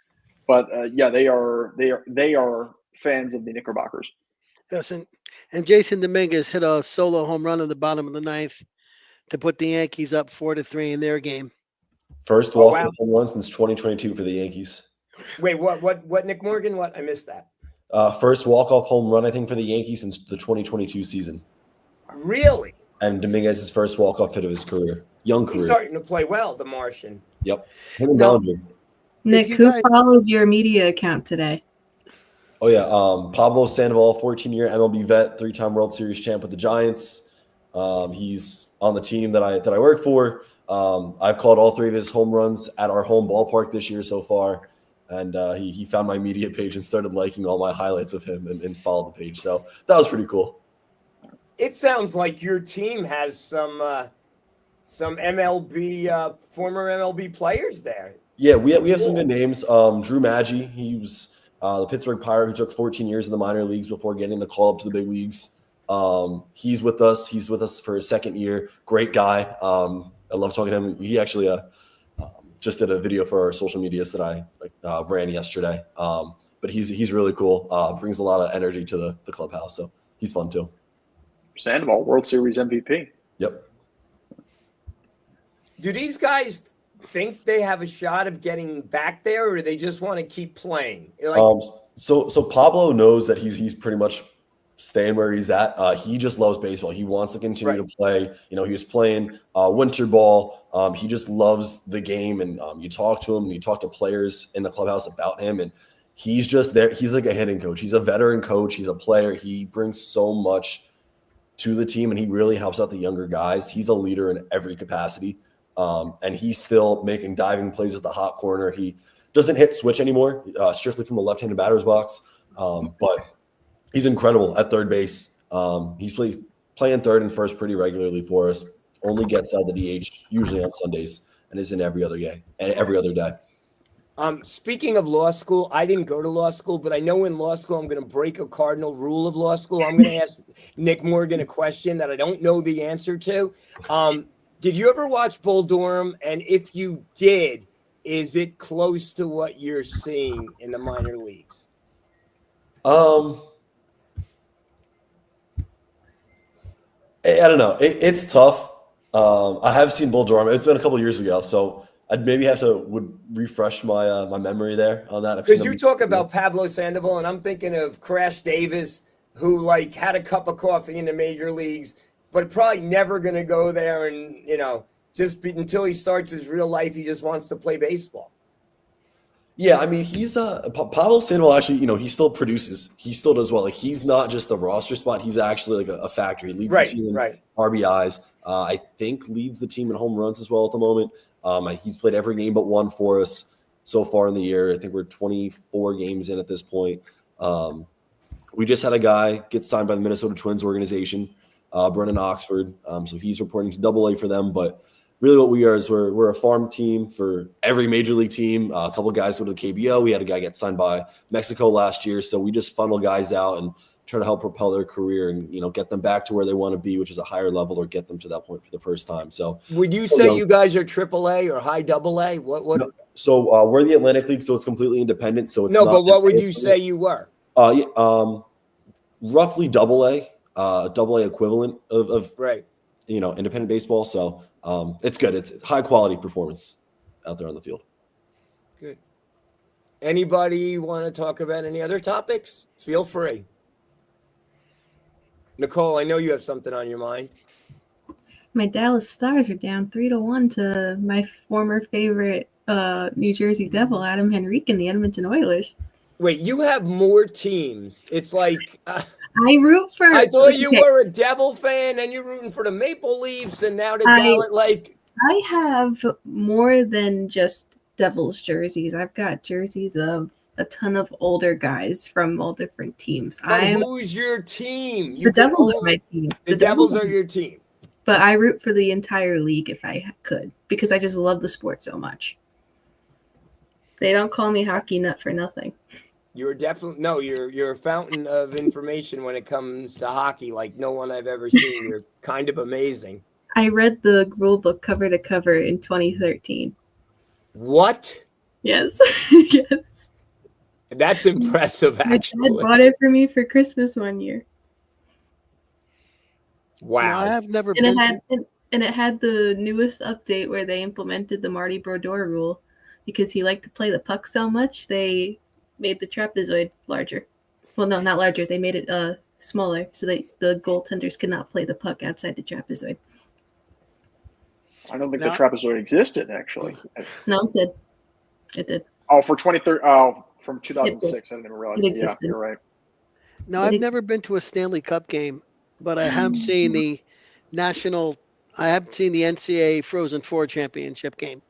but they are fans of the Knickerbockers. Yes, and Jason Dominguez hit a solo home run in the bottom of the ninth to put the Yankees up 4-3 in their game. First walk-off home run since 2022 for the Yankees. Wait, what? Nick Morgan? What? I missed that. First walk-off home run, I think, for the Yankees since the 2022 season. Really? And Dominguez's first walk-off hit of his career. Young career. He's starting to play well, the Martian. Yep. Him and Bellinger. Nick, who followed your media account today? Oh, yeah. Pablo Sandoval, 14-year MLB vet, 3-time World Series champ with the Giants. He's on the team that I work for. I've called all 3 of his home runs at our home ballpark this year so far. And he found my media page and started liking all my highlights of him and followed the page. So that was pretty cool. It sounds like your team has some MLB former MLB players there. Yeah, we have some good names. Drew Maggi, he was the Pittsburgh Pirate who took 14 years in the minor leagues before getting the call up to the big leagues. He's with us. He's with us for his second year. Great guy. I love talking to him. He actually just did a video for our social medias that I ran yesterday. But he's really cool. Brings a lot of energy to the clubhouse. So he's fun too. Sandoval, World Series MVP. Yep. Do these guys think they have a shot of getting back there, or do they just want to keep playing? So Pablo knows that he's pretty much staying where he's at. He just loves baseball. He wants to continue to play. He was playing winter ball. He just loves the game. And you talk to him, and you talk to players in the clubhouse about him, and he's just there. He's like a hitting coach. He's a veteran coach. He's a player. He brings so much to the team, and he really helps out the younger guys. He's a leader in every capacity. And he's still making diving plays at the hot corner. He doesn't hit switch anymore, strictly from the left-handed batter's box. But he's incredible at third base. He's playing third and first pretty regularly for us. Only gets out the DH usually on Sundays and is in every other day. Speaking of law school, I didn't go to law school, but I know in law school I'm going to break a cardinal rule of law school. I'm going to ask Nick Morgan a question that I don't know the answer to. Did you ever watch Bull Durham? And if you did, is it close to what you're seeing in the minor leagues? I don't know. It's tough. I have seen Bull Durham. It's been a couple of years ago, so I'd maybe have to refresh my my memory there on that. Because you talk about Pablo Sandoval, and I'm thinking of Crash Davis, who had a cup of coffee in the major leagues, but probably never going to go there, and until he starts his real life, he just wants to play baseball. Yeah, I mean, he's Pablo Sandoval actually, he still produces. He still does well. He's not just a roster spot. He's actually a factor. He leads the team in RBIs. I think leads the team in home runs as well at the moment. He's played every game but one for us so far in the year. I think we're 24 games in at this point. We just had a guy get signed by the Minnesota Twins organization, Brennan Oxford. So he's reporting to Double-A for them, but really what we are is we're a farm team for every major league team. A couple of guys go to the KBO. We had a guy get signed by Mexico last year. So we just funnel guys out and try to help propel their career and, get them back to where they want to be, which is a higher level, or get them to that point for the first time. So would you say you guys are AAA or high AA? What? No, so we're the Atlantic League, so it's completely independent. So it's but what would you say you were? Roughly AA equivalent of right. Independent baseball. So it's good. It's high quality performance out there on the field. Good. Anybody want to talk about any other topics? Feel free. Nicole, I know you have something on your mind. My Dallas Stars are down 3-1 to my former favorite New Jersey Devil, Adam Henrique, and the Edmonton Oilers. Wait, you have more teams. It's like I root for. I thought you were a Devil fan, and you're rooting for the Maple Leafs, and now the Dallas. I have more than just Devils jerseys. I've got jerseys of a ton of older guys from all different teams. Who's your team? The Devils are my team. The Devils are your team. But I root for the entire league if I could, because I just love the sport so much. They don't call me hockey nut for nothing. You're definitely you're a fountain of information when it comes to hockey, like no one I've ever seen. You're kind of amazing. I read the rule book cover to cover in 2013. What? Yes. Yes. That's impressive, actually. My dad bought it for me for Christmas one year. Wow. No, I have never been. And it had the newest update where they implemented the Marty Brodeur rule because he liked to play the puck so much. They made the trapezoid larger. Well, no, not larger. They made it smaller so that the goaltenders could not play the puck outside the trapezoid. I don't think the trapezoid existed, actually. No, it did. It did. Oh, for 2013. Oh, from 2006. I didn't even realize. Yeah, you're right. No, I've never been to a Stanley Cup game, but I have seen the national I haven't seen the NCAA Frozen Four championship game.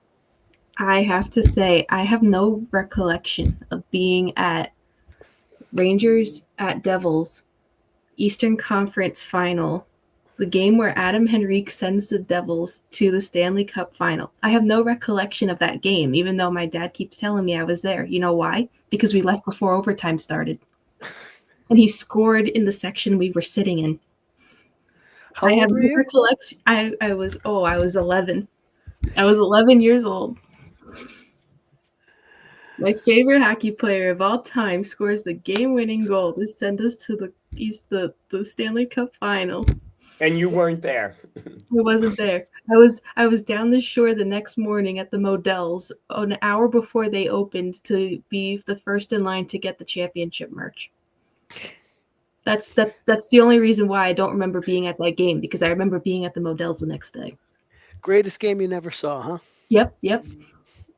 I have to say, I have no recollection of being at Rangers at Devils, Eastern Conference Final, the game where Adam Henrique sends the Devils to the Stanley Cup Final. I have no recollection of that game, even though my dad keeps telling me I was there. You know why? Because we left before overtime started. And he scored in the section we were sitting in. How I old have were no you? recollection. I was 11. I was 11 years old. My favorite hockey player of all time scores the game-winning goal to send us to the Stanley Cup Final. And you weren't there. I wasn't there. I was down the shore the next morning at the Models an hour before they opened to be the first in line to get the championship merch. That's the only reason why I don't remember being at that game, because I remember being at the Models the next day. Greatest game you never saw, huh? Yep.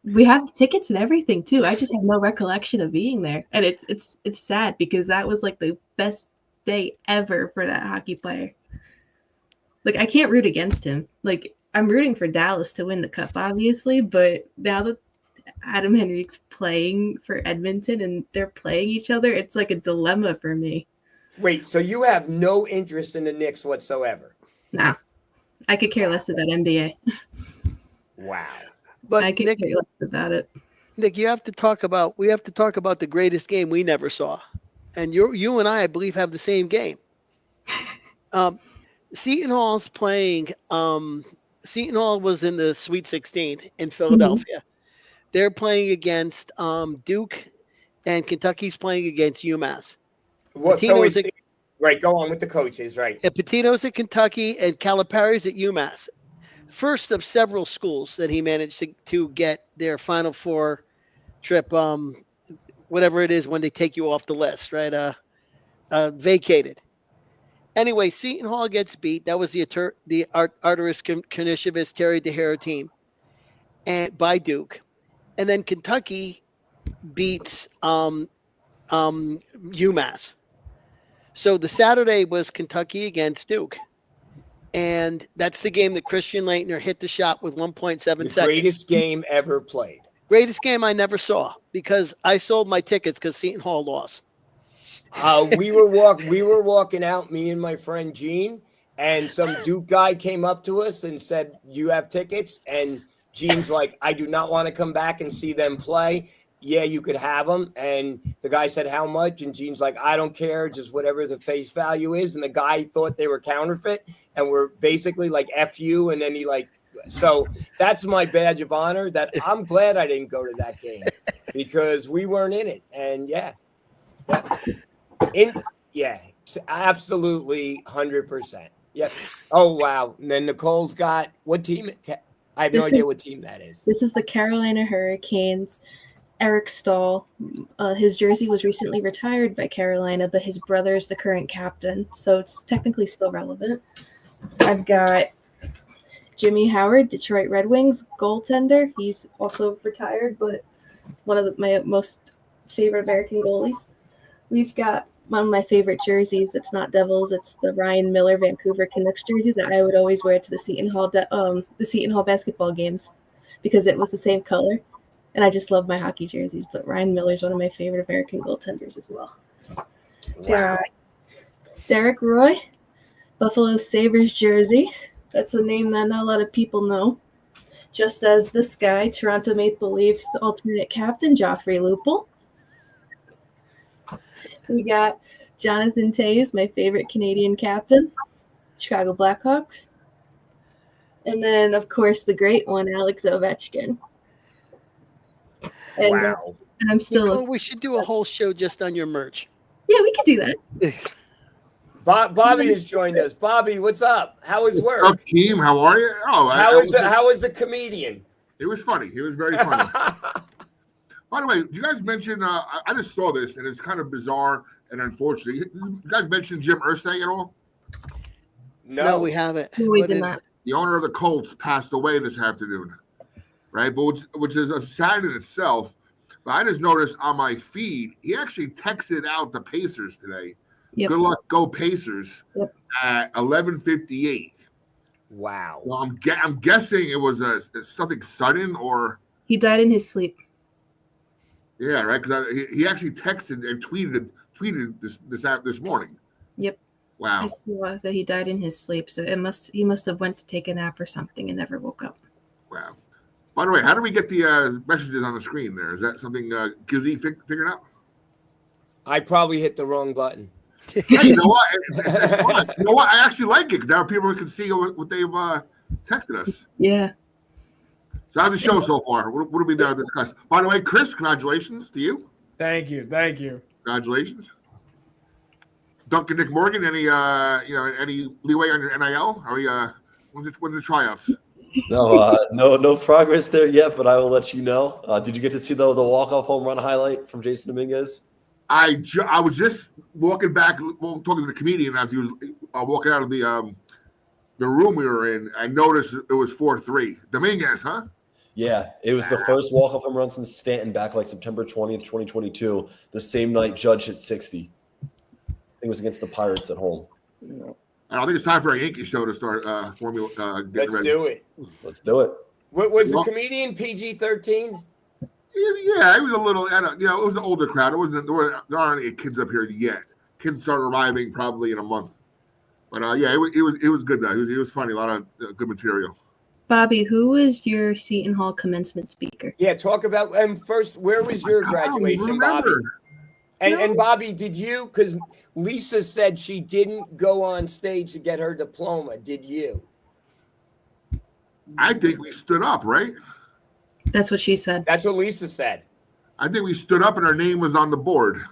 We have tickets and everything too. I just have no recollection of being there, and it's sad because that was like the best day ever for that hockey player. Like, I can't root against him. Like, I'm rooting for Dallas to win the cup, obviously, but now that Adam Henrique's playing for Edmonton and they're playing each other, it's like a dilemma for me. Wait, so you have no interest in the Knicks whatsoever? Nah, I could care less about NBA. Wow. But I could Nick, care less about it. Nick, we have to talk about the greatest game we never saw, and you and I believe, have the same game. Seton Hall's playing. Seton Hall was in the Sweet 16 in Philadelphia. They're playing against Duke, and Kentucky's playing against UMass. Well, so Patino's it's right. Go on with the coaches, right? Patino's at Kentucky and Calipari's at UMass. First of several schools that he managed to get their Final Four trip, whatever it is when they take you off the list, right? Vacated. Anyway, Seton Hall gets beat. That was the Arturas Karnisovas, Terry DeHara team, and by Duke, and then Kentucky beats UMass. So the Saturday was Kentucky against Duke. And that's the game that Christian Laettner hit the shot with 1.7 seconds. Greatest game ever played. Greatest game I never saw because I sold my tickets because Seton Hall lost. We were walking out, me and my friend Gene, and some Duke guy came up to us and said, "You have tickets?" And Gene's like, "I do not want to come back and see them play." Yeah, you could have them. And the guy said, "How much?" And Gene's like, "I don't care, just whatever the face value is." And the guy thought they were counterfeit and were basically like, "F you." And then so that's my badge of honor, that I'm glad I didn't go to that game because we weren't in it. And absolutely 100%. Yep. Oh, wow. And then Nicole's got what team? I have no idea what team that is. This is the Carolina Hurricanes. Eric Stahl, his jersey was recently retired by Carolina, but his brother is the current captain, so it's technically still relevant. I've got Jimmy Howard, Detroit Red Wings goaltender. He's also retired, but one of my most favorite American goalies. We've got one of my favorite jerseys that's not Devils. It's the Ryan Miller Vancouver Canucks jersey that I would always wear to the Seton Hall basketball games because it was the same color. And I just love my hockey jerseys, but Ryan Miller is one of my favorite American goaltenders as well. Wow. Derek Roy, Buffalo Sabres jersey. That's a name that not a lot of people know. Just as this guy, Toronto Maple Leafs alternate captain, Joffrey Lupul. We got Jonathan Toews, my favorite Canadian captain, Chicago Blackhawks. And then, of course, the great one, Alex Ovechkin. And, wow. And I'm still. Nicole, we should do a whole show just on your merch. Yeah, we could do that. Bobby has joined us. Bobby, what's up? How is work? What's up, team? How are you? Oh, how was the comedian? It was funny. It was very funny. By the way, did you guys mention? I just saw this, and it's kind of bizarre and unfortunate. You guys mentioned Jim Irsay at all? No, we haven't. No, we did not. The owner of the Colts passed away this afternoon, right? But which is sad in itself. But I just noticed on my feed, he actually texted out the Pacers today. Yep. Good luck, go Pacers, yep. at 11:58. Wow. Well, I'm guessing it was something sudden or He died in his sleep. yeah, right? Because he actually texted and tweeted this morning. Yep. Wow. I saw that he died in his sleep, so he must have went to take a nap or something and never woke up. Wow. By the way, how do we get the messages on the screen there? Is that something Gizzy figured out? I probably hit the wrong button. Hey, you know what? It's fun. You know what? I actually like it. Now people can see what they've texted us. Yeah. So how's the show so far? What do we now discuss? By the way, Chris, congratulations to you. Thank you. Congratulations. Duncan Nick Morgan, any leeway on your NIL? Are we when's the tryouts? No progress there yet, but I will let you know. Did you get to see the walk-off home run highlight from Jason Dominguez? I was just walking back, talking to the comedian as he was walking out of the room we were in. I noticed it was 4-3. Dominguez, huh? Yeah, it was the first walk-off home run since Stanton back like September 20th, 2022. The same night Judge hit 60. I think it was against the Pirates at home. I think it's time for a Yankee show to start formula. Let's do it. Let's do it. What was the comedian PG-13? Yeah, it was a little. It was an older crowd. It wasn't. There aren't any kids up here yet. Kids start arriving probably in a month. But yeah, it was good though. It was funny. A lot of good material. Bobby, who was your Seton Hall commencement speaker? Yeah, talk about first. Where was your graduation, Bobby? And Bobby, did you? Because Lisa said she didn't go on stage to get her diploma. Did you? I think we stood up, right? That's what she said. That's what Lisa said. I think we stood up and our name was on the board.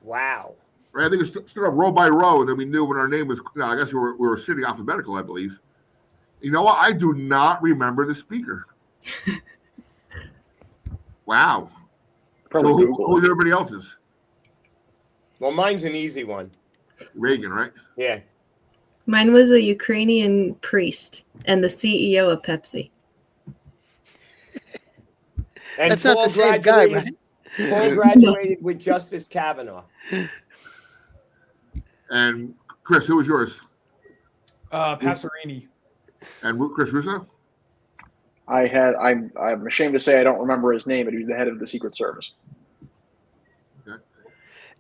Wow. Right. I think we stood up row by row, and then we knew when our name was. I guess we were sitting alphabetical, I believe. You know what? I do not remember the speaker. Wow. So who was everybody else's? Well, mine's an easy one. Reagan, right? Yeah. Mine was a Ukrainian priest and the CEO of Pepsi. And That's not the same guy, right? Paul graduated with Justice Kavanaugh. And Chris, who was yours? Pastorini. And Chris Russo? I'm ashamed to say I don't remember his name, but he was the head of the Secret Service.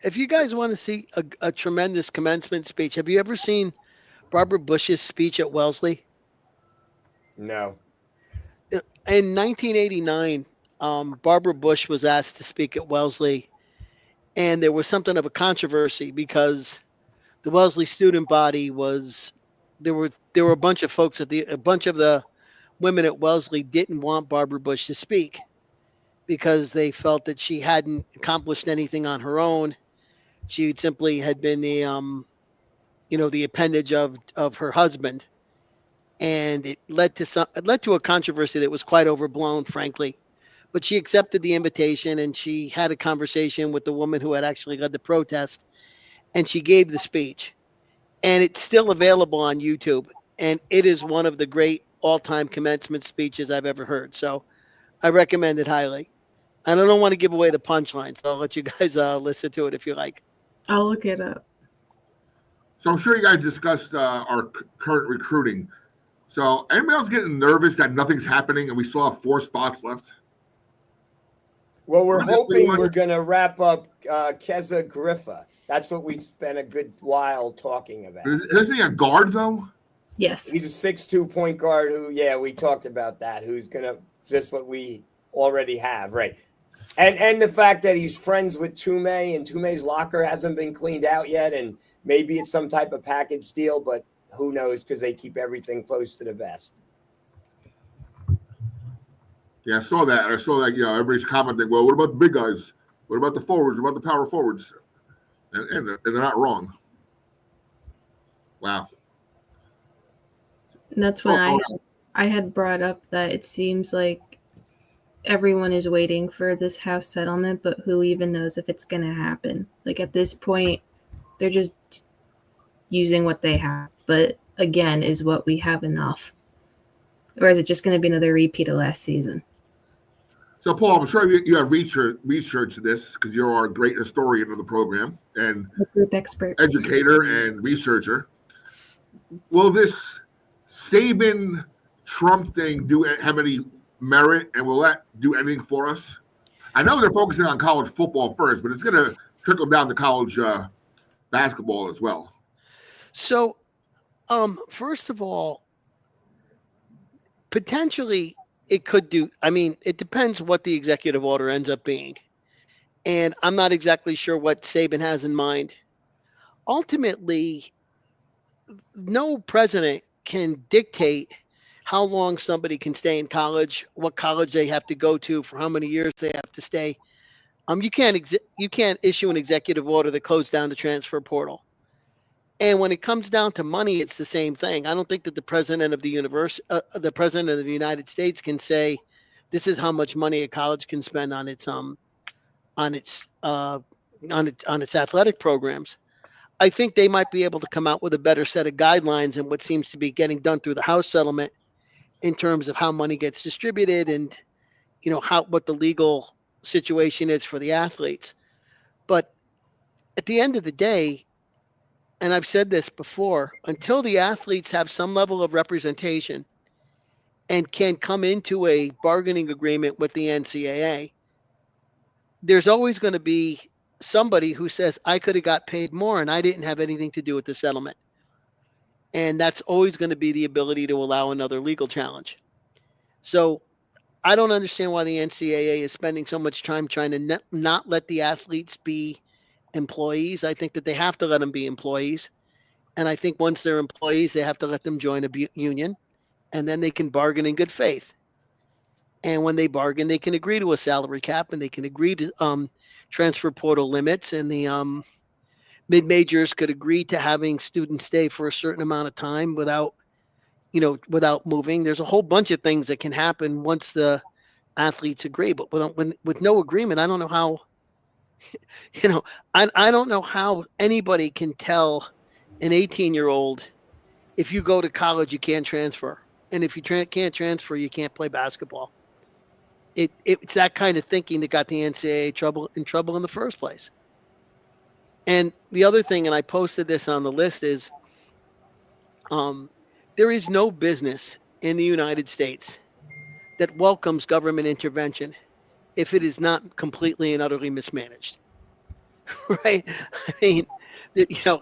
If you guys want to see a tremendous commencement speech, have you ever seen Barbara Bush's speech at Wellesley? No. In 1989, Barbara Bush was asked to speak at Wellesley, and there was something of a controversy because the Wellesley student body there were a bunch of folks a bunch of the women at Wellesley didn't want Barbara Bush to speak because they felt that she hadn't accomplished anything on her own. She simply had been the appendage of her husband, and it led to a controversy that was quite overblown, frankly. But she accepted the invitation, and she had a conversation with the woman who had actually led the protest, and she gave the speech. And it's still available on YouTube, and it is one of the great all-time commencement speeches I've ever heard. So I recommend it highly. And I don't want to give away the punchline, so I'll let you guys listen to it if you like. I'll look it up. So I'm sure you guys discussed our current recruiting. So anybody else getting nervous that nothing's happening and we still have 4 spots left? Well, we're hoping we're going to wrap up Keza Griffa. That's what we spent a good while talking about. Isn't he a guard, though? Yes. He's a 6'2" point guard who, we talked about that, who's going to just what we already have, right? And the fact that he's friends with Tume, and Tume's locker hasn't been cleaned out yet, and maybe it's some type of package deal, but who knows, because they keep everything close to the vest. Yeah, I saw that. Everybody's commenting, well, what about the big guys? What about the forwards? What about the power forwards? And they're not wrong. Wow. And that's when I had brought up that it seems like everyone is waiting for this house settlement, but who even knows if it's going to happen? Like at this point, they're just using what they have. But again, is what we have enough? Or is it just going to be another repeat of last season? So, Paul, I'm sure you have researched this because you're our great historian of the program and a group expert, educator and researcher. Will this Saban Trump thing have any merit, and will that do anything for us? I know they're focusing on college football first, but it's going to trickle down to college basketball as well. So, first of all, potentially it could do. I mean, it depends what the executive order ends up being, and I'm not exactly sure what Saban has in mind. Ultimately, no president can dictate how long somebody can stay in college, what college they have to go to, for how many years they have to stay. You can't issue an executive order that closed down the transfer portal. And when it comes down to money, it's the same thing. I don't think that the president of the president of the United States can say, "This is how much money a college can spend on its athletic programs." I think they might be able to come out with a better set of guidelines than what seems to be getting done through the House settlement in terms of how money gets distributed and what the legal situation is for the athletes. But at the end of the day, and I've said this before, until the athletes have some level of representation and can come into a bargaining agreement with the NCAA, there's always going to be somebody who says, I could have got paid more and I didn't have anything to do with the settlement. And that's always going to be the ability to allow another legal challenge. So I don't understand why the NCAA is spending so much time trying to not let the athletes be employees. I think that they have to let them be employees. And I think once they're employees, they have to let them join a union, and then they can bargain in good faith. And when they bargain, they can agree to a salary cap, and they can agree to transfer portal limits, and the mid-majors could agree to having students stay for a certain amount of time without moving. There's a whole bunch of things that can happen once the athletes agree. But with no agreement, I don't know how, I don't know how anybody can tell an 18-year-old, if you go to college, you can't transfer. And if you can't transfer, you can't play basketball. It's that kind of thinking that got the NCAA in trouble in the first place. And the other thing, and I posted this on the list, is there is no business in the United States that welcomes government intervention if it is not completely and utterly mismanaged. Right? I mean,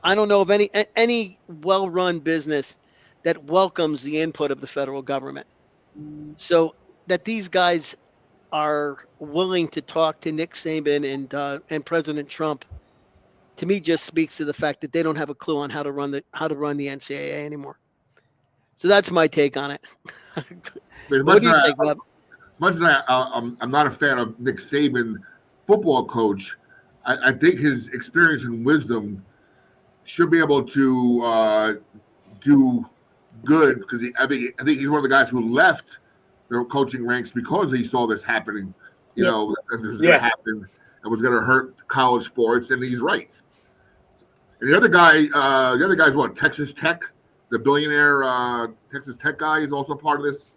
I don't know of any well-run business that welcomes the input of the federal government. So that these guys are willing to talk to Nick Saban and President Trump, to me, just speaks to the fact that they don't have a clue on how to run the NCAA anymore. So that's my take on it. What do you think, Bob? As much as I'm not a fan of Nick Saban, football coach, I think his experience and wisdom should be able to do good, because I think he's one of the guys who left the coaching ranks because he saw this happening. This was going to happen and was going to hurt college sports, and he's right. And the other guy's what? Texas Tech, the billionaire Texas Tech guy, is also part of this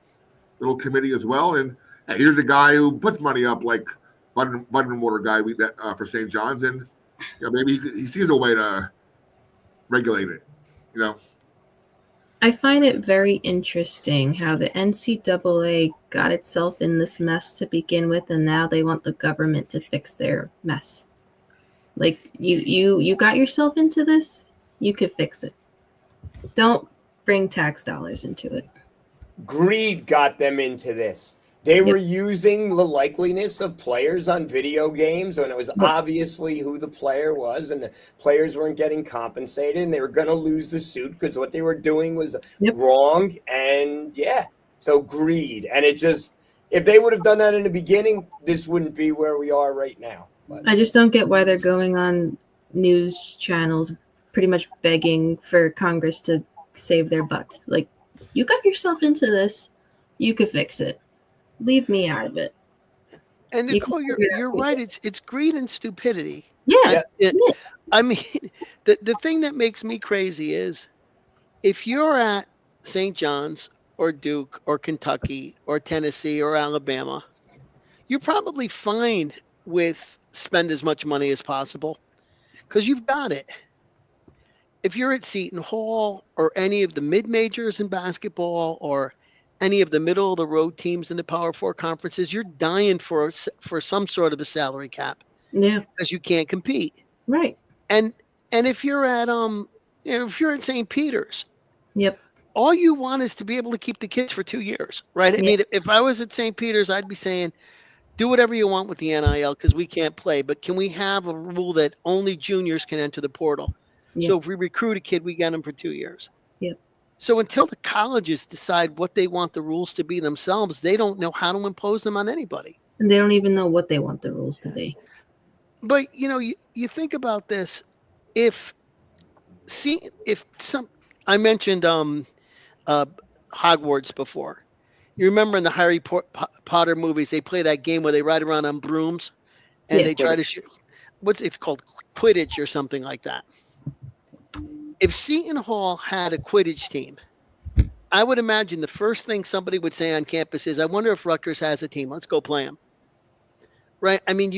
little committee as well. And here's the guy who puts money up, like Bud and Water guy for St. John's, and maybe he sees a way to regulate it. I find it very interesting how the NCAA got itself in this mess to begin with, and now they want the government to fix their mess. Like, you got yourself into this, you could fix it. Don't bring tax dollars into it. Greed got them into this. They were using the likeliness of players on video games, and it was obviously who the player was, and the players weren't getting compensated, and they were going to lose the suit because what they were doing was wrong. And so greed. And if they would have done that in the beginning, this wouldn't be where we are right now. But I just don't get why they're going on news channels pretty much begging for Congress to save their butts. Like, you got yourself into this, you could fix it. Leave me out of it. And Nicole, you're right. It's greed and stupidity. Yeah. I mean, the thing that makes me crazy is, if you're at St. John's or Duke or Kentucky or Tennessee or Alabama, you're probably fine with spend as much money as possible because you've got it. if you're at Seton Hall or any of the mid majors in basketball or any of the middle of the road teams in the Power Four conferences, you're dying for some sort of a salary cap Yeah. because you can't compete. Right. And if you're at if you're at St. Peter's, Yep. all you want is to be able to keep the kids for 2 years, right? I Yeah. mean, if I was at St. Peter's, I'd be saying, do whatever you want with the NIL because we can't play, but can we have a rule that only juniors can enter the portal? Yep. So if we recruit a kid, we get him for 2 years. Yep. So until the colleges decide what they want the rules to be themselves, they don't know how to impose them on anybody. And they don't even know what they want the rules to be. But you think about this. I mentioned Hogwarts before. You remember in the Harry Potter movies, they play that game where they ride around on brooms and Yeah. they try to shoot. It's called Quidditch or something like that. If Seton Hall had a Quidditch team, I would imagine the first thing somebody would say on campus is, I wonder if Rutgers has a team. Let's go play them. Right? I mean,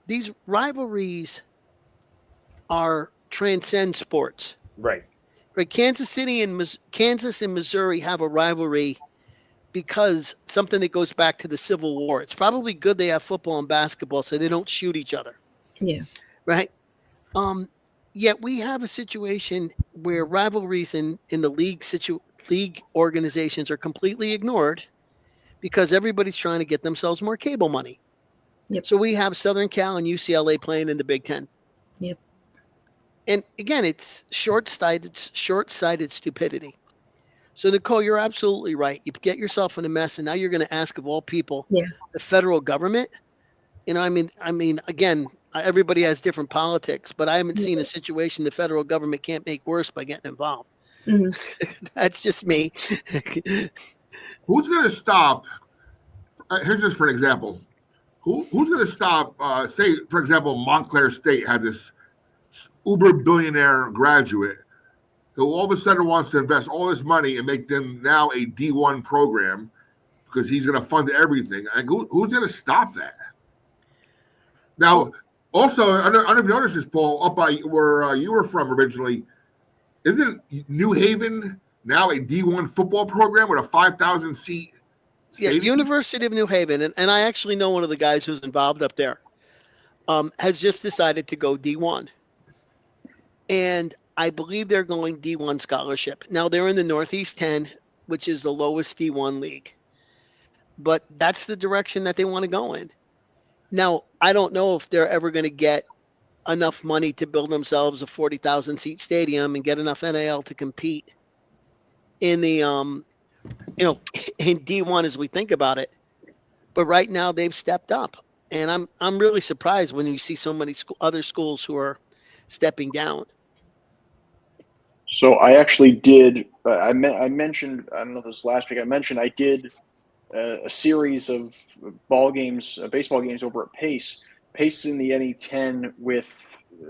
these rivalries transcend sports. Right. Right? Kansas and Missouri have a rivalry because something that goes back to the Civil War. It's probably good they have football and basketball so they don't shoot each other. Yeah. Right? Yet we have a situation where rivalries in the league organizations are completely ignored because everybody's trying to get themselves more cable money. Yep. So we have Southern Cal and UCLA playing in the Big Ten. Yep. And again, it's short-sighted stupidity. So Nicole, you're absolutely right. You get yourself in a mess, and now you're going to ask of all people, Yeah. the federal government. I mean, again, everybody has different politics, but I haven't seen a situation the federal government can't make worse by getting involved. Mm-hmm. That's just me. Who's going to stop? Here's just for an example. Who's going to stop? Say, for example, Montclair State had this uber billionaire graduate who all of a sudden wants to invest all this money and make them now a D1 program because he's going to fund everything. Who's going to stop that? Now, also, I don't know if you noticed this, Paul, up by where you were from originally, isn't New Haven now a D1 football program with a 5,000 seat stadium? Yeah, University of New Haven, and I actually know one of the guys who's involved up there, has just decided to go D1. And I believe they're going D1 scholarship. Now they're in the Northeast 10, which is the lowest D1 league. But that's the direction that they want to go in. Now, I don't know if they're ever going to get enough money to build themselves a 40,000 seat stadium and get enough NIL to compete in the in D1 as we think about it. But right now they've stepped up, and I'm really surprised when you see so many other schools who are stepping down. So I actually did. I mentioned. I don't know if this was last week. I mentioned I did a series of baseball games over at Pace. Pace in the NE10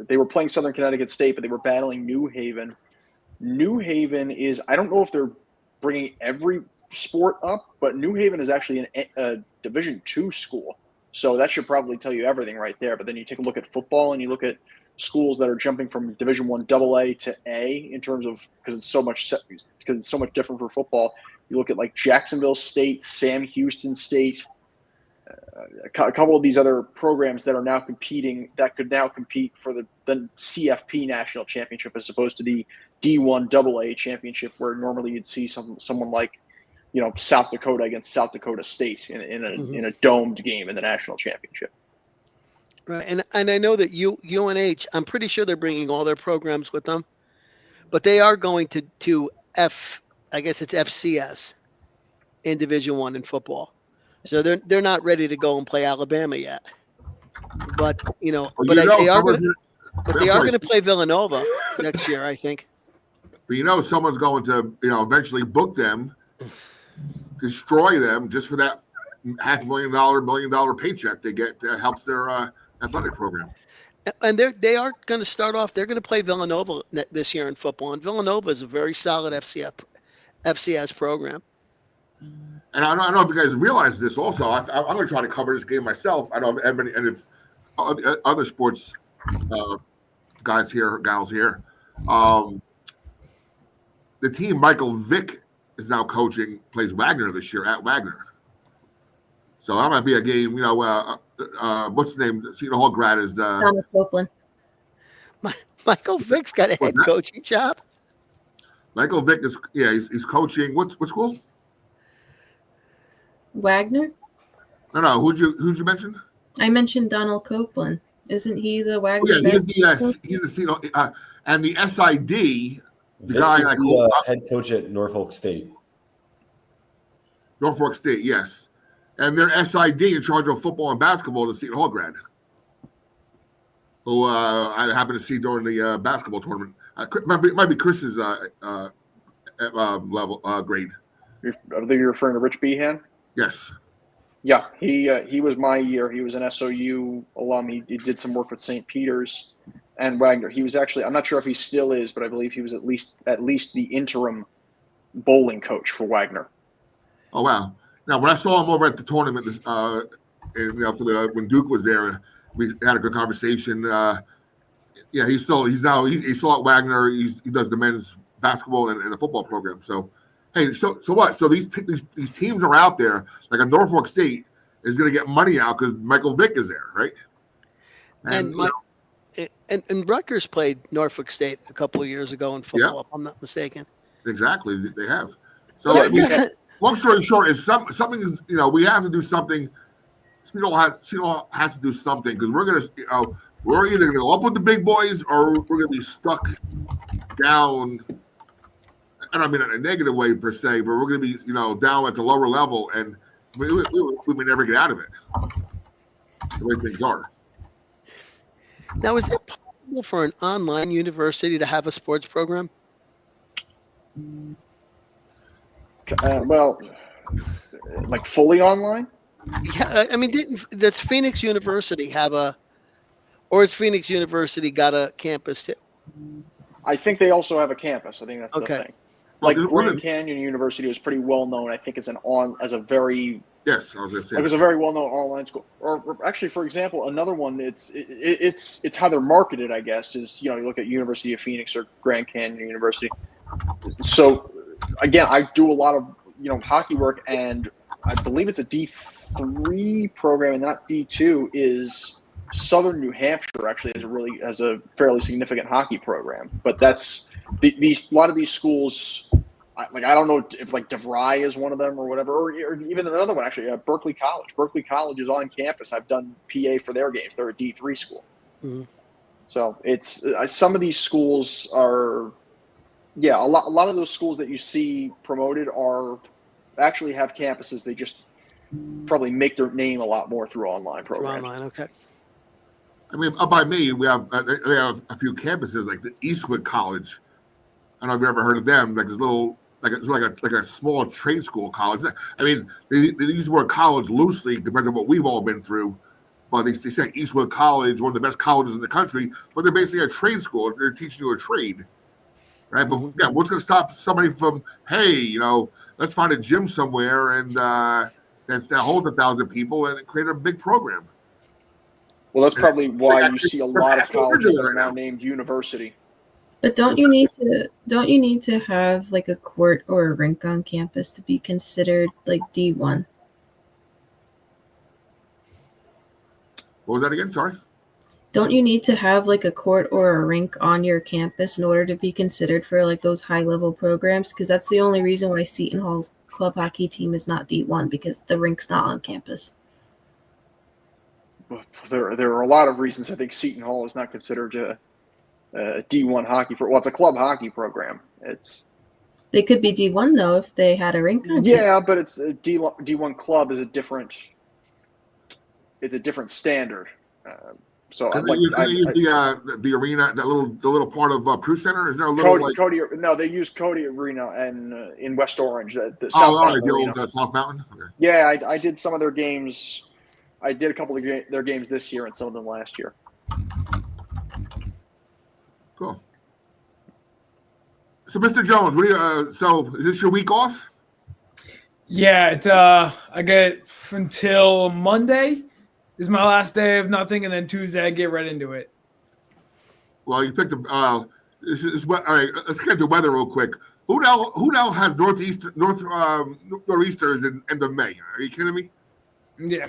they were playing Southern Connecticut State, but they were battling New Haven. New Haven is, I don't know if they're bringing every sport up, but New Haven is actually a Division II school. So that should probably tell you everything right there. But then you take a look at football and you look at schools that are jumping from Division I AA to A in terms of, because it's so much different for football. You look at like Jacksonville State, Sam Houston State, a couple of these other programs that are now competing, that could now compete for the CFP national championship as opposed to the D1 AA championship, where normally you'd see someone like, South Dakota against South Dakota State in a domed game in the national championship. Right, and I know that UNH, I'm pretty sure they're bringing all their programs with them, but they are going to I guess it's FCS in Division I in football. So they're not ready to go and play Alabama yet. But they are going to play Villanova next year, I think. But someone's going to eventually book them, destroy them just for that $500,000, $1 million paycheck they get that helps their athletic program. And they are going to start off. They're going to play Villanova this year in football, and Villanova is a very solid FCS program. And I don't know if you guys realize this. Also, I'm going to try to cover this game myself. I know everybody, and if other sports guys here, gals here. the team Michael Vick is now coaching plays Wagner this year at Wagner. So that might be a game. What's the name? Seton Hall grad is Donald Copeland. Michael Vick's got a head coaching job. Michael Vick is he's coaching what school? Wagner? No. Who'd you mention? I mentioned Donald Copeland. Isn't he the Wagner? Oh, yeah, he's the Seton and the SID. The Vic guy is the head coach at Norfolk State. Norfolk State, yes. And their SID in charge of football and basketball is the Seton Hall grad, who I happened to see during the basketball tournament. It might be Chris's level grade. I think you're referring to Rich Behan? Yes. Yeah, he was my year. He was an SOU alum. He did some work with St. Peter's and Wagner. He was actually, I'm not sure if he still is, but I believe he was at least the interim bowling coach for Wagner. Oh wow! Now when I saw him over at the tournament, when Duke was there, we had a good conversation. He's still at Wagner. He does the men's basketball and the football program. So, hey, so what? So these teams are out there. Like a Norfolk State is going to get money out because Michael Vick is there, right? And Rutgers played Norfolk State a couple of years ago in football, if I'm not mistaken. Exactly, they have. So long story short is something is we have to do something. Seton Hall has to do something because we're either gonna go up with the big boys or we're gonna be stuck down. I don't mean in a negative way per se, but we're gonna be down at the lower level, and we may never get out of it. The way things are. Now, is it possible for an online university to have a sports program? Well, like fully online? Yeah, I mean, does Phoenix University or has Phoenix University got a campus too? I think they also have a campus. I think that's the thing. Like Well, Grand Canyon University was pretty well known. I think as a very yes, I was going to say it was a very well known online school. Or actually, for example, another one. It's how they're marketed. I guess is you look at University of Phoenix or Grand Canyon University. So again, I do a lot of hockey work, and I believe it's a D3 program and not D2. Is Southern New Hampshire actually has a fairly significant hockey program, but that's a lot of these schools. I don't know if like DeVry is one of them or whatever, or even another one actually. Berkeley College. Berkeley College is on campus. I've done PA for their games. They're a D3 school. Mm-hmm. So it's some of these schools are. Yeah, a lot of those schools that you see promoted actually have campuses. They just probably make their name a lot more through online programs. Online, okay. I mean, up by me, they have a few campuses like the Eastwood College. I don't know if you've ever heard of them. Like this little, like a small trade school college. I mean, they use the word college loosely compared to what we've all been through. But they say Eastwood College, one of the best colleges in the country, but they're basically a trade school. They're teaching you a trade. Right, but yeah, what's going to stop somebody from, hey, let's find a gym somewhere and that holds 1,000 people and create a big program. Well, that's probably why you see a lot of colleges that are now named university. But don't you need to have like a court or a rink on campus to be considered like D1? What was that again? Sorry. Don't you need to have like a court or a rink on your campus in order to be considered for like those high level programs? Because that's the only reason why Seton Hall's club hockey team is not D1, because the rink's not on campus. There are a lot of reasons I think Seton Hall is not considered a D1 hockey program. Well, it's a club hockey program. They could be D1 though if they had a rink on campus. Yeah, but it's a D1 club is a different standard. So Can they use the arena, the little part of Prue Center? Is there a little Cody? No, they use Cody Arena and in West Orange, the South Mountain Mountain the old South Mountain. Okay. Yeah, I did some of their games. I did a couple of their games this year and some of them last year. Cool. So, Mr. Jones, so is this your week off? Yeah, I get until Monday. This is my last day of nothing, and then Tuesday I get right into it. Well, you picked all right, let's get the weather real quick. Who now has northeasters in end of May? Are you kidding me? Yeah.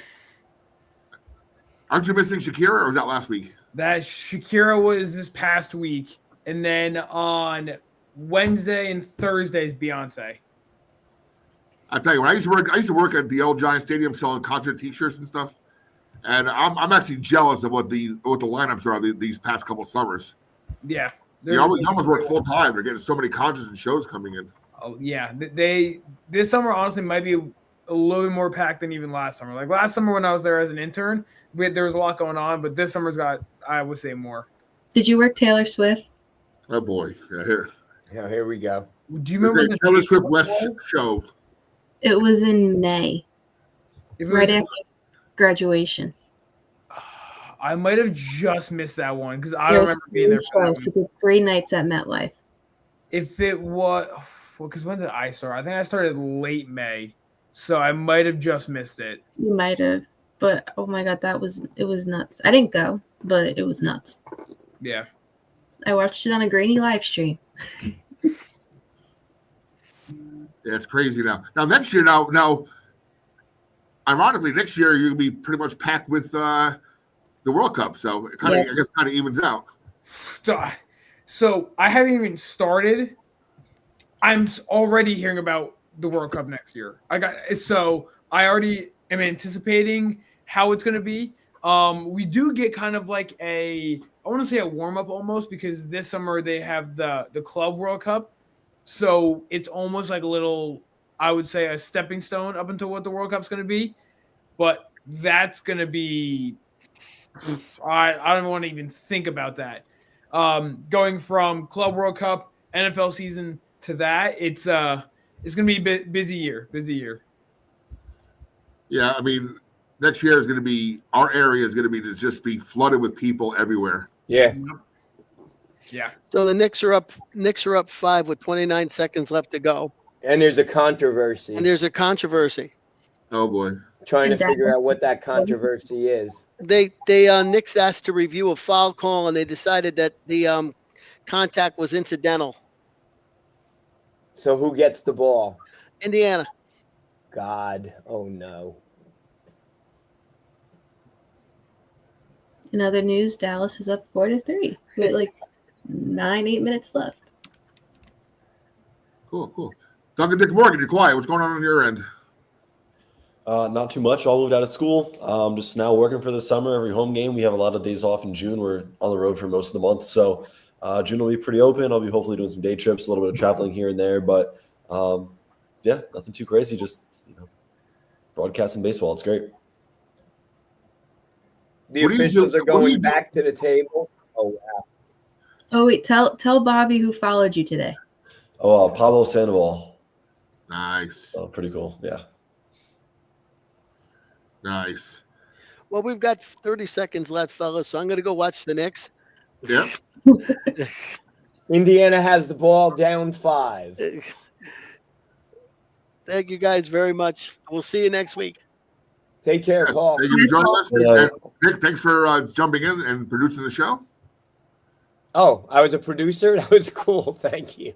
Aren't you missing Shakira, or was that last week? That Shakira was this past week. And then on Wednesday and Thursday is Beyonce. I tell you, when I used to work at the old Giant Stadium selling concert T-shirts and stuff, and I'm actually jealous of what the lineups are these past couple summers. Yeah. You almost work full time. They're getting so many concerts and shows coming in. Oh yeah, this summer honestly might be a little bit more packed than even last summer. Like last summer when I was there as an intern, there was a lot going on, but this summer's got, I would say, more. Did you work Taylor Swift? Oh boy, yeah, here. Yeah, here we go. Do you remember the Taylor Swift West show? It was in May, right after graduation. I might have just missed that one because I There don't was remember being there for that shows. one. She did 3 nights at MetLife. If it was, because when did I start? I think I started late May, so I might have just missed it. You might have, but oh my god, it was nuts. I didn't go, but it was nuts. Yeah. I watched it on a grainy live stream. Yeah, it's crazy now. Now next year, ironically, next year you'll be pretty much packed with the World Cup, so it kind of evens out. So I haven't even started. I'm already hearing about the World Cup next year. I already am anticipating how it's going to be. We do get kind of like I want to say a warm up almost, because this summer they have the Club World Cup. So it's almost like a little, I would say, a stepping stone up until what the World Cup's going to be. But that's going to be, I don't want to even think about that. Going from Club World Cup, NFL season to that, it's going to be a busy year. Yeah, I mean, next year is going to be, our area is going to just be flooded with people everywhere. Yeah. Yeah. So the Knicks are up 5 with 29 seconds left to go. And there's a controversy. And there's a controversy. Oh boy. Trying to figure out what that controversy is. They Knicks asked to review a foul call, and they decided that the contact was incidental. So who gets the ball? Indiana. God. Oh no. In other news, Dallas is up 4-3 with like 8 minutes left. Cool. Duncan Dick Morgan, you're quiet. What's going on your end? Not too much. All moved out of school. Just now working for the summer. Every home game. We have a lot of days off in June. We're on the road for most of the month. So June will be pretty open. I'll be hopefully doing some day trips, a little bit of traveling here and there. But yeah, nothing too crazy. Just broadcasting baseball. It's great. The officials are going back to the table. Oh wow. Oh wait, tell Bobby who followed you today. Oh, Pablo Sandoval. Nice. Oh, pretty cool. Yeah. Nice. Well, we've got 30 seconds left, fellas, so I'm going to go watch the Knicks. Yeah. Indiana has the ball down 5. Thank you guys very much. We'll see you next week. Take care, Yes. Paul. Thank you for joining us. Yeah. And Nick, thanks for jumping in and producing the show. Oh, I was a producer. That was cool. Thank you.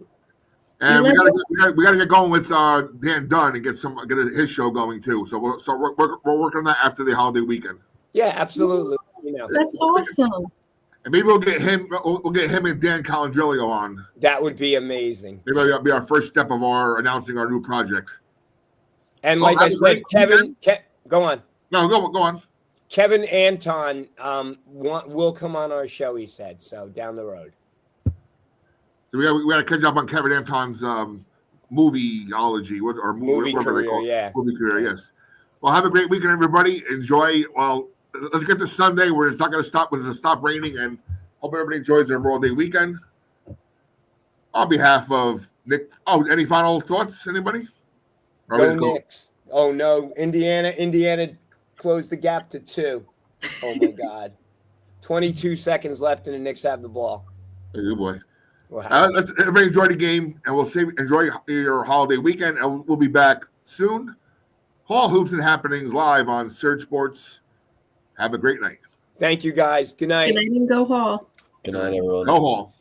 And we gotta get going with Dan Dunn and get his show going too. So we're working on that after the holiday weekend. Yeah, absolutely. That's awesome. And maybe we'll get him and Dan Calandrillo on. That would be amazing. Maybe that'll be our first step of our announcing our new project. And like I said, Kevin, go on. No, go on. Kevin Anton will come on our show, he said. So down the road. So we got to catch up on Kevin Anton's movieology, Movie career, yeah. Movie career, yes. Well, have a great weekend, everybody. Enjoy. Well, let's get to Sunday where it's not going to stop. When it's stop raining, and hope everybody enjoys their Memorial Day weekend. On behalf of Nick, any final thoughts? Anybody? Go Knicks. Oh no, Indiana closed the gap to 2. Oh my God. 22 seconds left, and the Knicks have the ball. Good boy. Wow. Let's everybody enjoy the game, and enjoy your holiday weekend, and we'll be back soon. Hall Hoops and Happenings live on Surge Sports. Have a great night. Thank you, guys. Good night. Good night and go Hall. Good night, everyone. Go Hall.